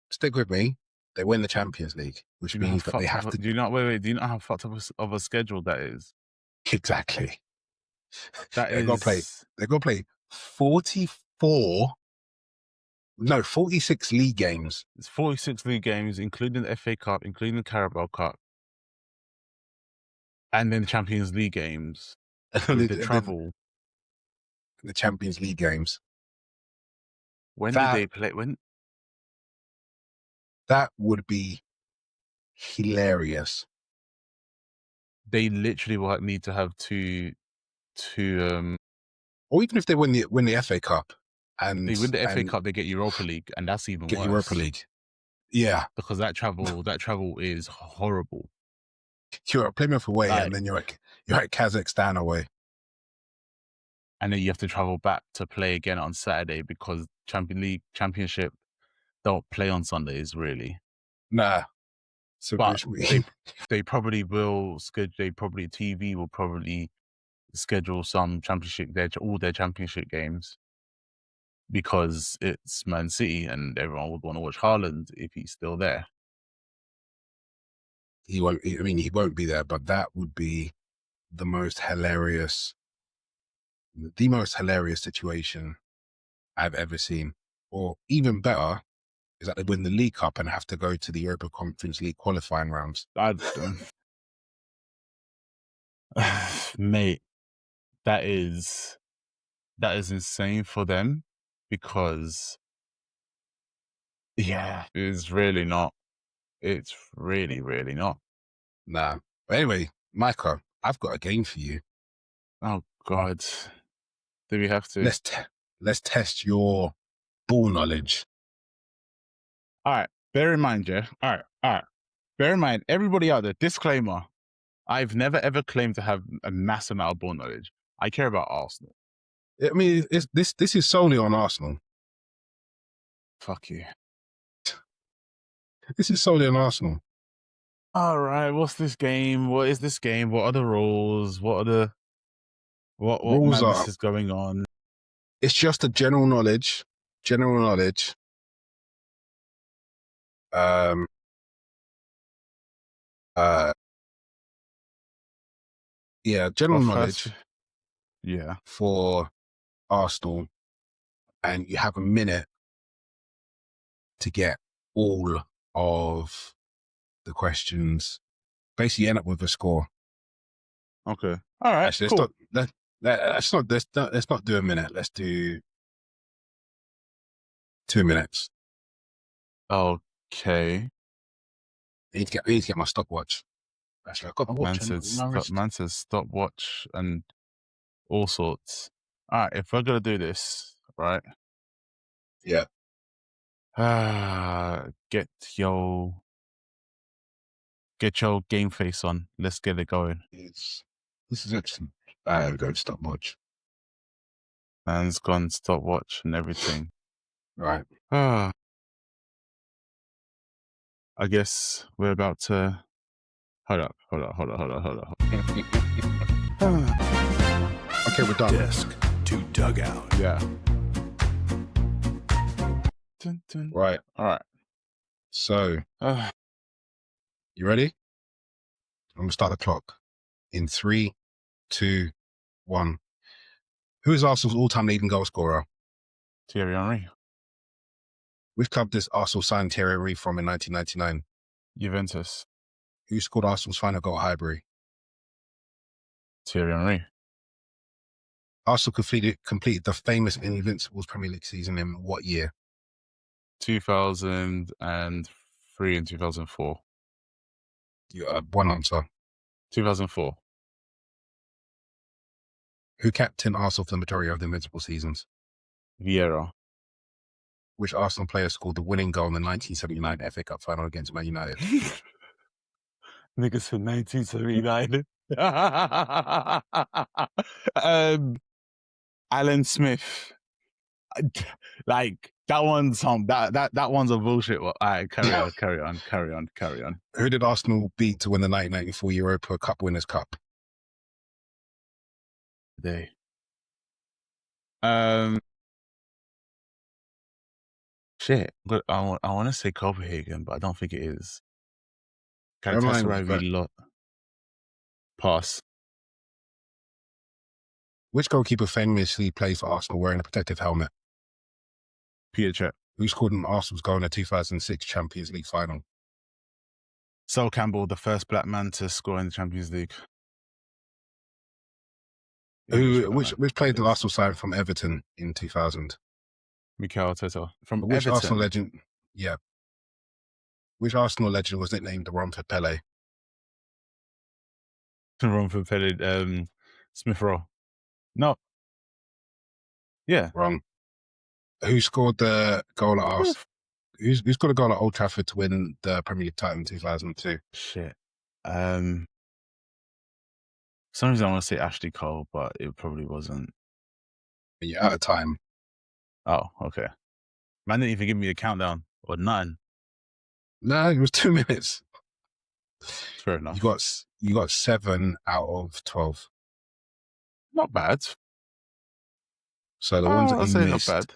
stick with me, they win the Champions League, which means that they have to. Do you not how fucked up of a schedule that is? Exactly. They've got to play 46 league games. It's 46 league games, including the FA Cup, including the Carabao Cup, and then Champions League games. With the travel. The Champions League games. When did they play? When? That would be hilarious. They literally will need to have two. Or even if they win the FA Cup, and they win the FA Cup, they get Europa League, and that's even worse. Europa League, yeah, because that travel is horrible. You're at Plymouth away, and then you're at Kazakhstan away, and then you have to travel back to play again on Saturday because Championship don't play on Sundays really. Nah. So but they probably will schedule. TV will probably schedule some all their Championship games because it's Man City and everyone would want to watch Haaland if he's still there. He won't. I mean, he won't be there, but that would be the most hilarious situation I've ever seen. Or even better, is that they win the League Cup and have to go to the Europa Conference League qualifying rounds. Mate, that is insane for them because, it's really not. It's really, really not. Nah. But anyway, Micah, I've got a game for you. Oh, God. Do we have to? Let's test your ball knowledge. All right. Bear in mind, All right. Bear in mind, everybody out there, disclaimer. I've never, ever claimed to have a mass amount of ball knowledge. I care about Arsenal. I mean, this is solely on Arsenal. Fuck you. This is solely on Arsenal. All right. What's this game? What is this game? What are the rules? What rules is going on? It's just a general knowledge. General knowledge. Yeah. For Arsenal, and you have a minute to get all of the questions. Basically, you end up with a score. Okay. All right. Actually, cool. let's not do a minute. Let's do 2 minutes. Okay. I need to get my stopwatch. Actually, I've got my watch. Man says stopwatch and all sorts. All right, if we're gonna do this, right? Yeah. Get your game face on. Let's get it going. This is excellent. There we go. Stopwatch. Man's gone stopwatch and everything. Right. I guess we're about to. Hold up. Okay, we're done. Desk to dugout. Yeah. Right. All right. So, you ready? I'm gonna start the clock in 3, 2, 1. Who is Arsenal's all-time leading goal scorer? Thierry Henry. Which club does Arsenal sign Thierry Henry from in 1999? Juventus. Who scored Arsenal's final goal at Highbury? Thierry Henry. Arsenal completed the famous Invincibles Premier League season in what year? 2003 and 2004. You one answer. 2004. Who captained Arsenal for the majority of the Invincible seasons? Vieira. Which Arsenal player scored the winning goal in the 1979 FA Cup final against Man United? Niggas for 1979. Alan Smith. Like that one's that one's a bullshit one. All right, carry on. Who did Arsenal beat to win the 1994 Europa Cup Winners' Cup? They. Shit. But I want to say Copenhagen, but I don't think it is. Galatasaray lot. Pass. Which goalkeeper famously played for Arsenal wearing a protective helmet? Peter Cech. Who scored in Arsenal's goal in the 2006 Champions League final? Sol Campbell, the first black man to score in the Champions League. Which played the Arsenal side from Everton in 2000? Mikel Arteta. From Which Everton? Arsenal legend? Yeah. Which Arsenal legend was nicknamed the Romford Pele? Romford Pele. Smith Rowe. No. Yeah. Wrong. Who scored the goal at Arsenal? Who scored a goal at Old Trafford to win the Premier League title in 2002? Shit. For some reason I want to say Ashley Cole, but it probably wasn't. You're out of time. Oh, okay. Man didn't even give me a countdown or none. No, it was 2 minutes. Fair enough. You got 7 out of 12. Not bad. So the ones that you missed not bad.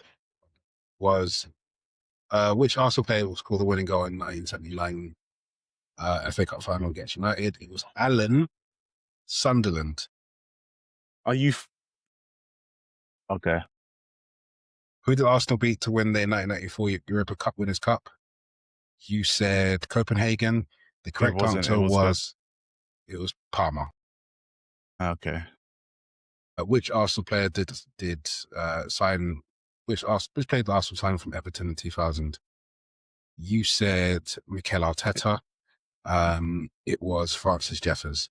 Was which Arsenal player will score the winning goal in 1979 FA Cup final against United? It was Alan Sunderland. Are you... Okay. Who did Arsenal beat to win their 1994 Europa Cup Winners' Cup? You said Copenhagen. The correct answer was Parma. Okay. Which Arsenal player did sign? Which player did Arsenal sign from Everton in 2000? You said Mikel Arteta. It was Francis Jeffers.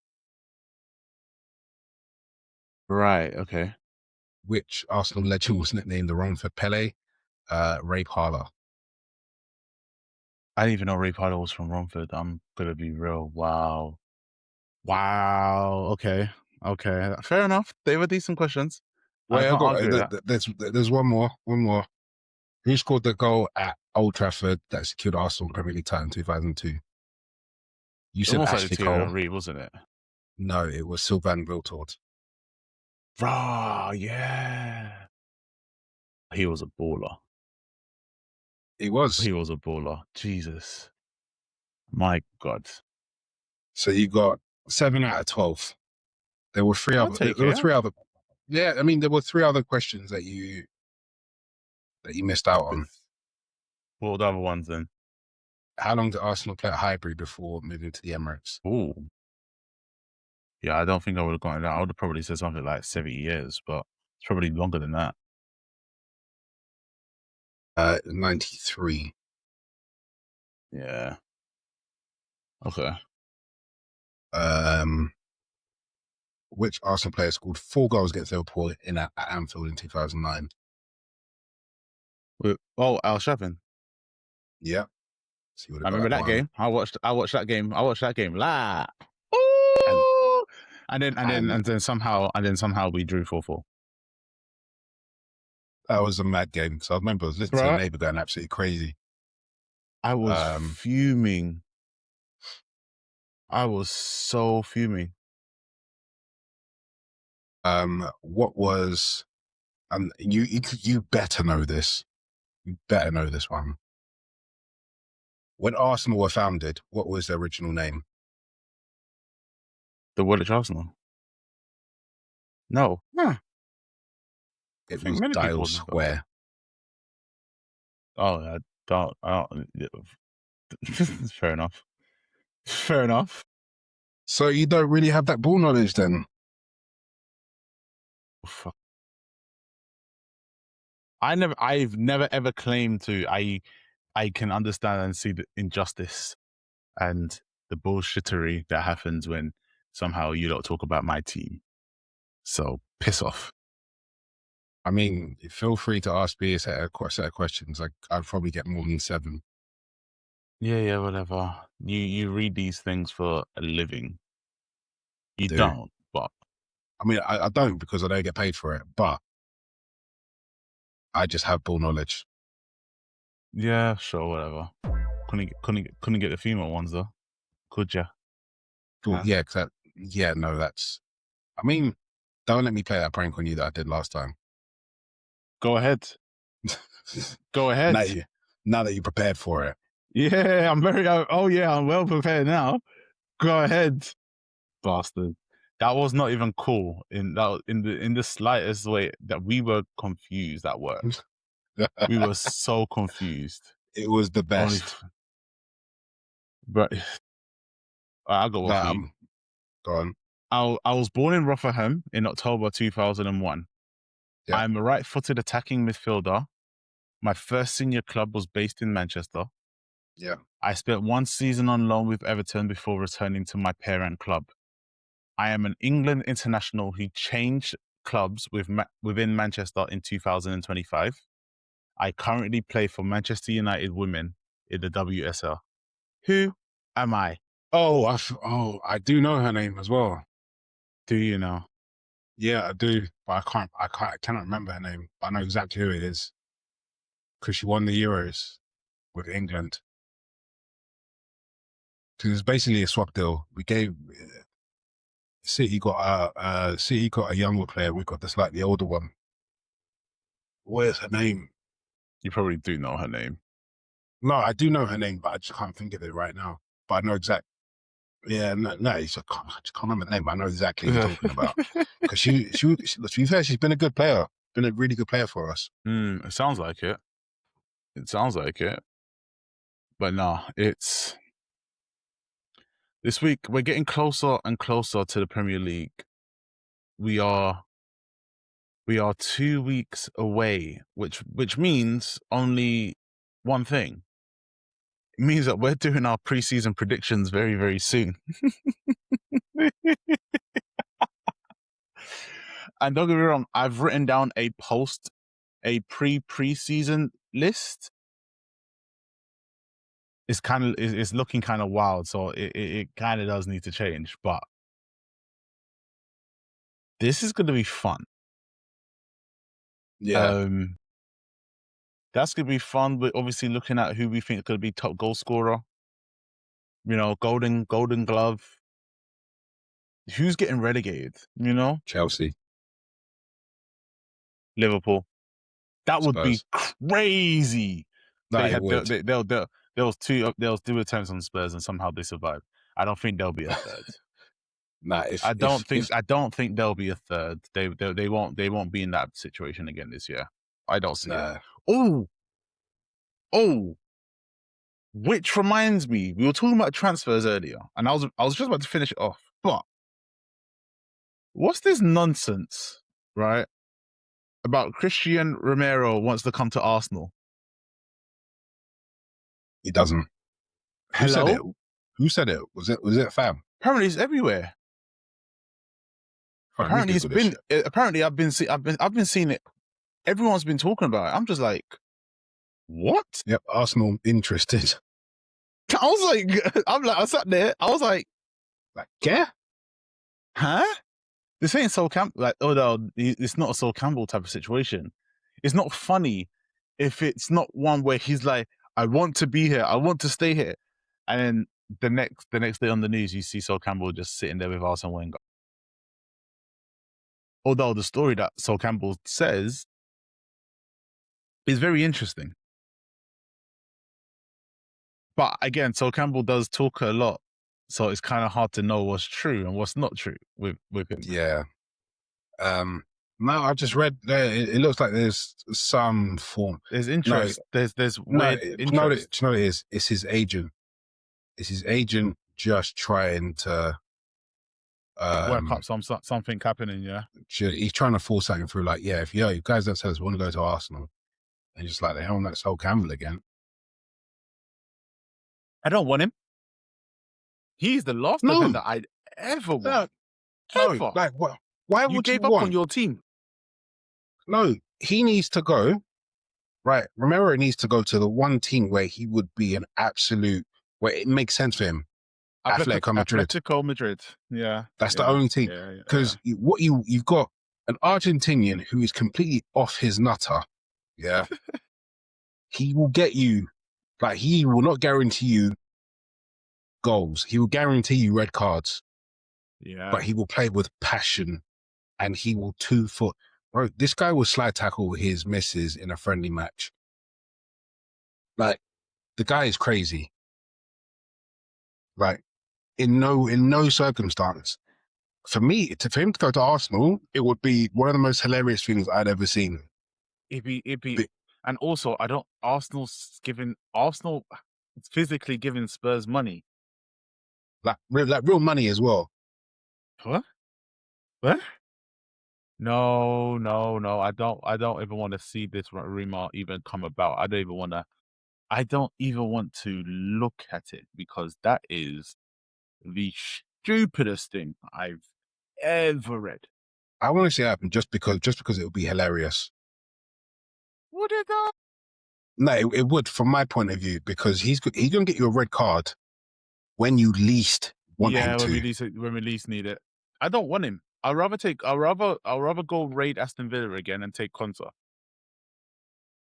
Right. Okay. Which Arsenal legend was nicknamed the Romford Pele? Ray Parlour. I didn't even know Ray Parlour was from Romford. I'm gonna be real. Wow. Okay. Fair enough. They were decent questions. Wait, there's one more. Who scored the goal at Old Trafford that secured Arsenal Premier League title in 2002? You said Ashley Cole. Reed, wasn't it? No, it was Sylvain Wiltord. Yeah. He was a baller. He was a baller. Jesus. My God. So you got 7 out of 12. There were 3 other. There were 3 other. Yeah, I mean, there were 3 other questions that you missed out on. What were the other ones then? How long did Arsenal play at Highbury before moving to the Emirates? Ooh. Yeah, I don't think I would have gotten that. I would have probably said something like 70 years, but it's probably longer than that. 93. Yeah. Okay. Which Arsenal player scored 4 goals against Liverpool at Anfield in 2009? Al Shavin. Yeah. So I remember that game. I watched that game live. Ooh! And then somehow we drew 4-4. That was a mad game. So I remember I was listening to the neighbour going absolutely crazy. I was fuming. I was so fuming. What was, you better know this. You better know this one. When Arsenal were founded, what was their original name? The Woolwich Arsenal. No. Huh. It was Dial Square. Oh, I don't. Fair enough. Fair enough. So you don't really have that ball knowledge then? Fuck. I've never ever claimed to. I can understand and see the injustice and the bullshittery that happens when somehow you don't talk about my team. So piss off. I mean, feel free to ask me a set of questions. I'd probably get more than 7. Yeah, whatever. You read these things for a living. You don't, but I mean, I don't because I don't get paid for it, but I just have ball knowledge. Yeah, sure, whatever. Couldn't get the female ones though, could ya? Well, yeah, no, that's. I mean, don't let me play that prank on you that I did last time. Go ahead. Go ahead. Now that you're prepared for it. Yeah, I'm very. Oh yeah, I'm well prepared now. Go ahead, bastard. That was not even cool in the slightest way. That we were confused at work. We were so confused. It was the best. But I'll go off you. Go on. I was born in Rotherham in October 2001. Yeah. I'm a right-footed attacking midfielder. My first senior club was based in Manchester. Yeah. I spent 1 season on loan with Everton before returning to my parent club. I am an England international who changed clubs within Manchester in 2025. I currently play for Manchester United Women in the WSL. Who am I? Oh, I do know her name as well. Do you know? Yeah, I do, but I cannot remember her name. But I know exactly who it is because she won the Euros with England. Because it's basically a swap deal. We gave City got a younger player. We got the slightly older one. Where's her name? You probably do know her name. No, I do know her name, but I just can't think of it right now. But I know exactly. Yeah, no, I just can't remember the name, but I know exactly what you're talking about. Because she, to be fair, she's been a good player. Been a really good player for us. It sounds like it. It sounds like it. But no, it's... This week, we're getting closer and closer to the Premier League. We are 2 weeks away, which means only one thing. It means that we're doing our preseason predictions very, very soon. And don't get me wrong, I've written down a preseason list. It's looking kind of wild, so it kind of does need to change. But this is going to be fun. Yeah. That's going to be fun. We're obviously looking at who we think is going to be top goal scorer. You know, Golden Glove. Who's getting relegated? You know, Chelsea, Liverpool. That would be crazy. No, there was 2 attempts on Spurs and somehow they survived. I don't think there'll be a third. I don't think there'll be a third. They won't be in that situation again this year. I don't see it. Oh. Which reminds me, we were talking about transfers earlier, and I was just about to finish it off. But what's this nonsense, right? About Cristian Romero wants to come to Arsenal. He doesn't. Hello? Who said it? Was it fam? Apparently it's everywhere. Apparently it's been. Apparently I've been seeing it. Everyone's been talking about it. I'm just like, what? Yep, Arsenal interested. I was like, I sat there. I was like, yeah, huh? This ain't Sol Campbell. Like, oh no, it's not a Sol Campbell type of situation. It's not funny if it's not one where he's like, I want to be here. I want to stay here. And then the next day on the news, you see Sol Campbell just sitting there with Arsene Wenger. Although the story that Sol Campbell says is very interesting. But again, Sol Campbell does talk a lot. So it's kind of hard to know what's true and what's not true with him. Yeah. No, I just read there. It looks like there's some form. There's interest. There's weird interest. Do you know what it is? It's his agent. It's his agent just trying to work up something happening. Yeah. He's trying to force something through. Like, yeah, if you guys don't tell us, we want to go to Arsenal, and just like they don't let Sol Campbell again. I don't want him. He's the last defender I'd ever want. No, like what? Why would you gave up on your team? No, he needs to go. Right, Romero needs to go to the one team where he would be an absolute, where it makes sense for him. Atletico Madrid. Yeah, that's the only team. Because you've got an Argentinian who is completely off his nutter. Yeah, he will get you. Like, he will not guarantee you goals. He will guarantee you red cards. Yeah, but he will play with passion, and he will 2-foot. Bro, this guy will slide tackle his misses in a friendly match. Like, the guy is crazy. Like, in no circumstance. For him to go to Arsenal, it would be one of the most hilarious things I'd ever seen. It'd be, and also Arsenal physically giving Spurs money. Like real money as well. What? No. I don't even want to see this rumor even come about. I don't even want to look at it, because that is the stupidest thing I've ever read. I want to see it happen just because it would be hilarious. Would it though? No, it would, from my point of view, because he's gonna get you a red card when you least want him to. When we least need it. I don't want him. I'll rather go raid Aston Villa again and take Konsa.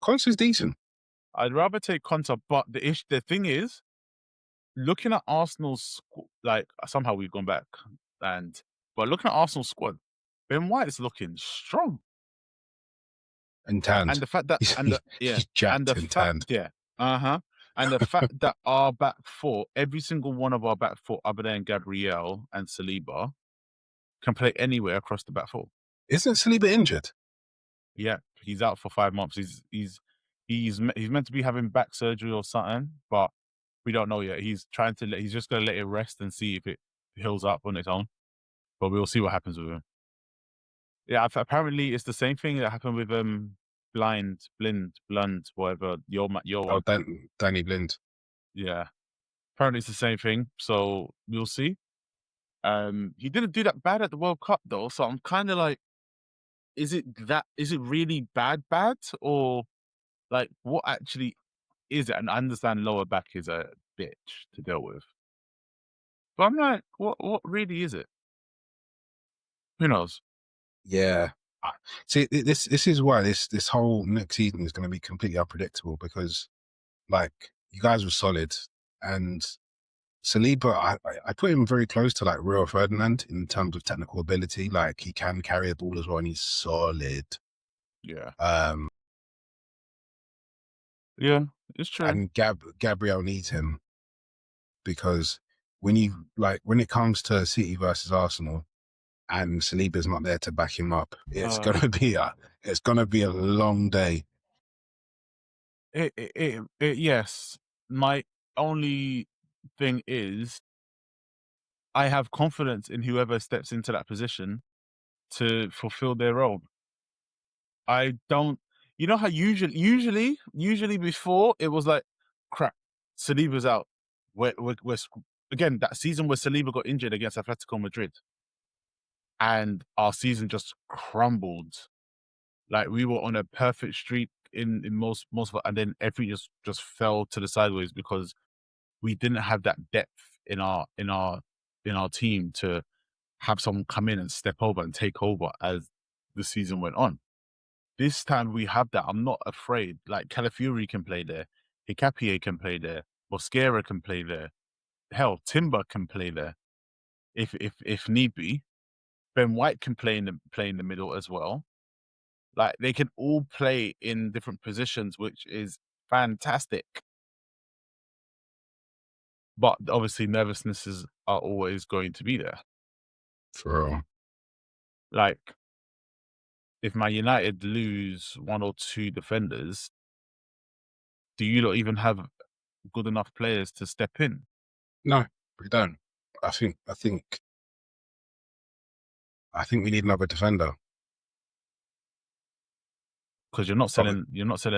Konsa's decent. I'd rather take Konsa, but the thing is, looking at Arsenal's, like, somehow we've gone back, but looking at Arsenal's squad, Ben White's looking strong. And tanned. And the fact that he's jacked and tanned. Yeah. And the fact that our back four, every single one of our back four, other than Gabriel and Saliba, can play anywhere across the back four. Isn't Saliba injured? Yeah, he's out for 5 months. He's meant to be having back surgery or something, but we don't know yet. He's just gonna let it rest and see if it heals up on its own. But we'll see what happens with him. Yeah, apparently it's the same thing that happened with Blind, whatever your one. Oh, Danny Blind. Yeah, apparently it's the same thing. So we'll see. He didn't do that bad at the World Cup though, so I'm kind of like, is it really bad, or like what actually is it? And I understand lower back is a bitch to deal with, but I'm like, what really is it? Who knows? Yeah. See, this is why this whole next season is going to be completely unpredictable, because, like, you guys were solid, and Saliba, I put him very close to, like, Rio Ferdinand in terms of technical ability. Like, he can carry the ball as well, and he's solid. Yeah. Yeah, it's true. And Gabriel needs him, because when it comes to City versus Arsenal, and Saliba's not there to back him up, it's gonna be a long day. Yes. My only thing is, I have confidence in whoever steps into that position to fulfill their role. I don't. You know how usually before it was like, crap, Saliba's out. We're again, that season where Saliba got injured against Atletico Madrid, and our season just crumbled. Like, we were on a perfect streak in most of it, and then everything just fell to the sideways because we didn't have that depth in our team to have someone come in and step over and take over as the season went on. This time we have that. I'm not afraid. Like, Calafiori can play there. Hikapié can play there. Mosquera can play there. Hell, Timber can play there if need be. Ben White can play in the middle as well. Like, they can all play in different positions, which is fantastic. But obviously, nervousnesses are always going to be there. For real. Like, if Man United lose one or two defenders, do you not even have good enough players to step in? No, we don't. I think we need another defender. Because you're not selling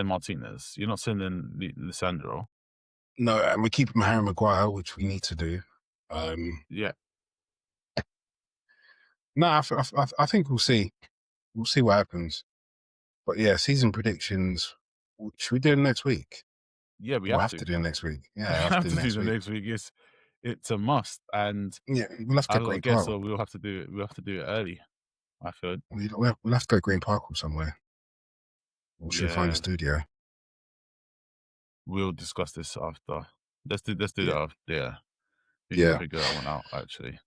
Martinez. You're not selling Lisandro. No, and we're keeping Harry Maguire, which we need to do. Yeah. No, I think we'll see. We'll see what happens. But yeah, season predictions. Should we do it next week? Yeah, we'll have to do it next week. Yeah, we have to do it next week. It's a must, and yeah, we'll have to go Green Park. So we'll have to do it. We'll have to do it early. I feel we'll have to go Green Park or somewhere. Or should we find a studio? We'll discuss this after. Let's do that after. Yeah. We Yeah. can figure that one out, actually.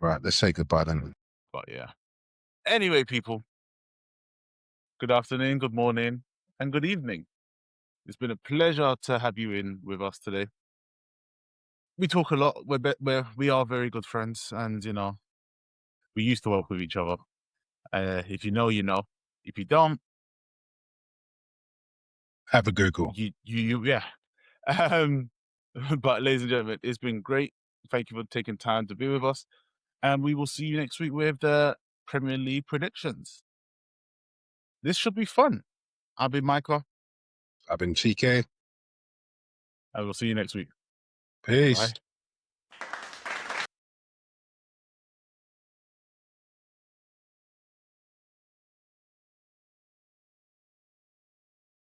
Right, let's say goodbye then. But yeah. Anyway, people, good afternoon, good morning, and good evening. It's been a pleasure to have you in with us today. We talk a lot. We are very good friends, and we used to work with each other. If you know, you know. If you don't, have a Google. Yeah. But ladies and gentlemen, it's been great. Thank you for taking time to be with us, and we will see you next week with the Premier League predictions. This should be fun. I've been Michael. I've been TK. I will see you next week. Peace. Bye.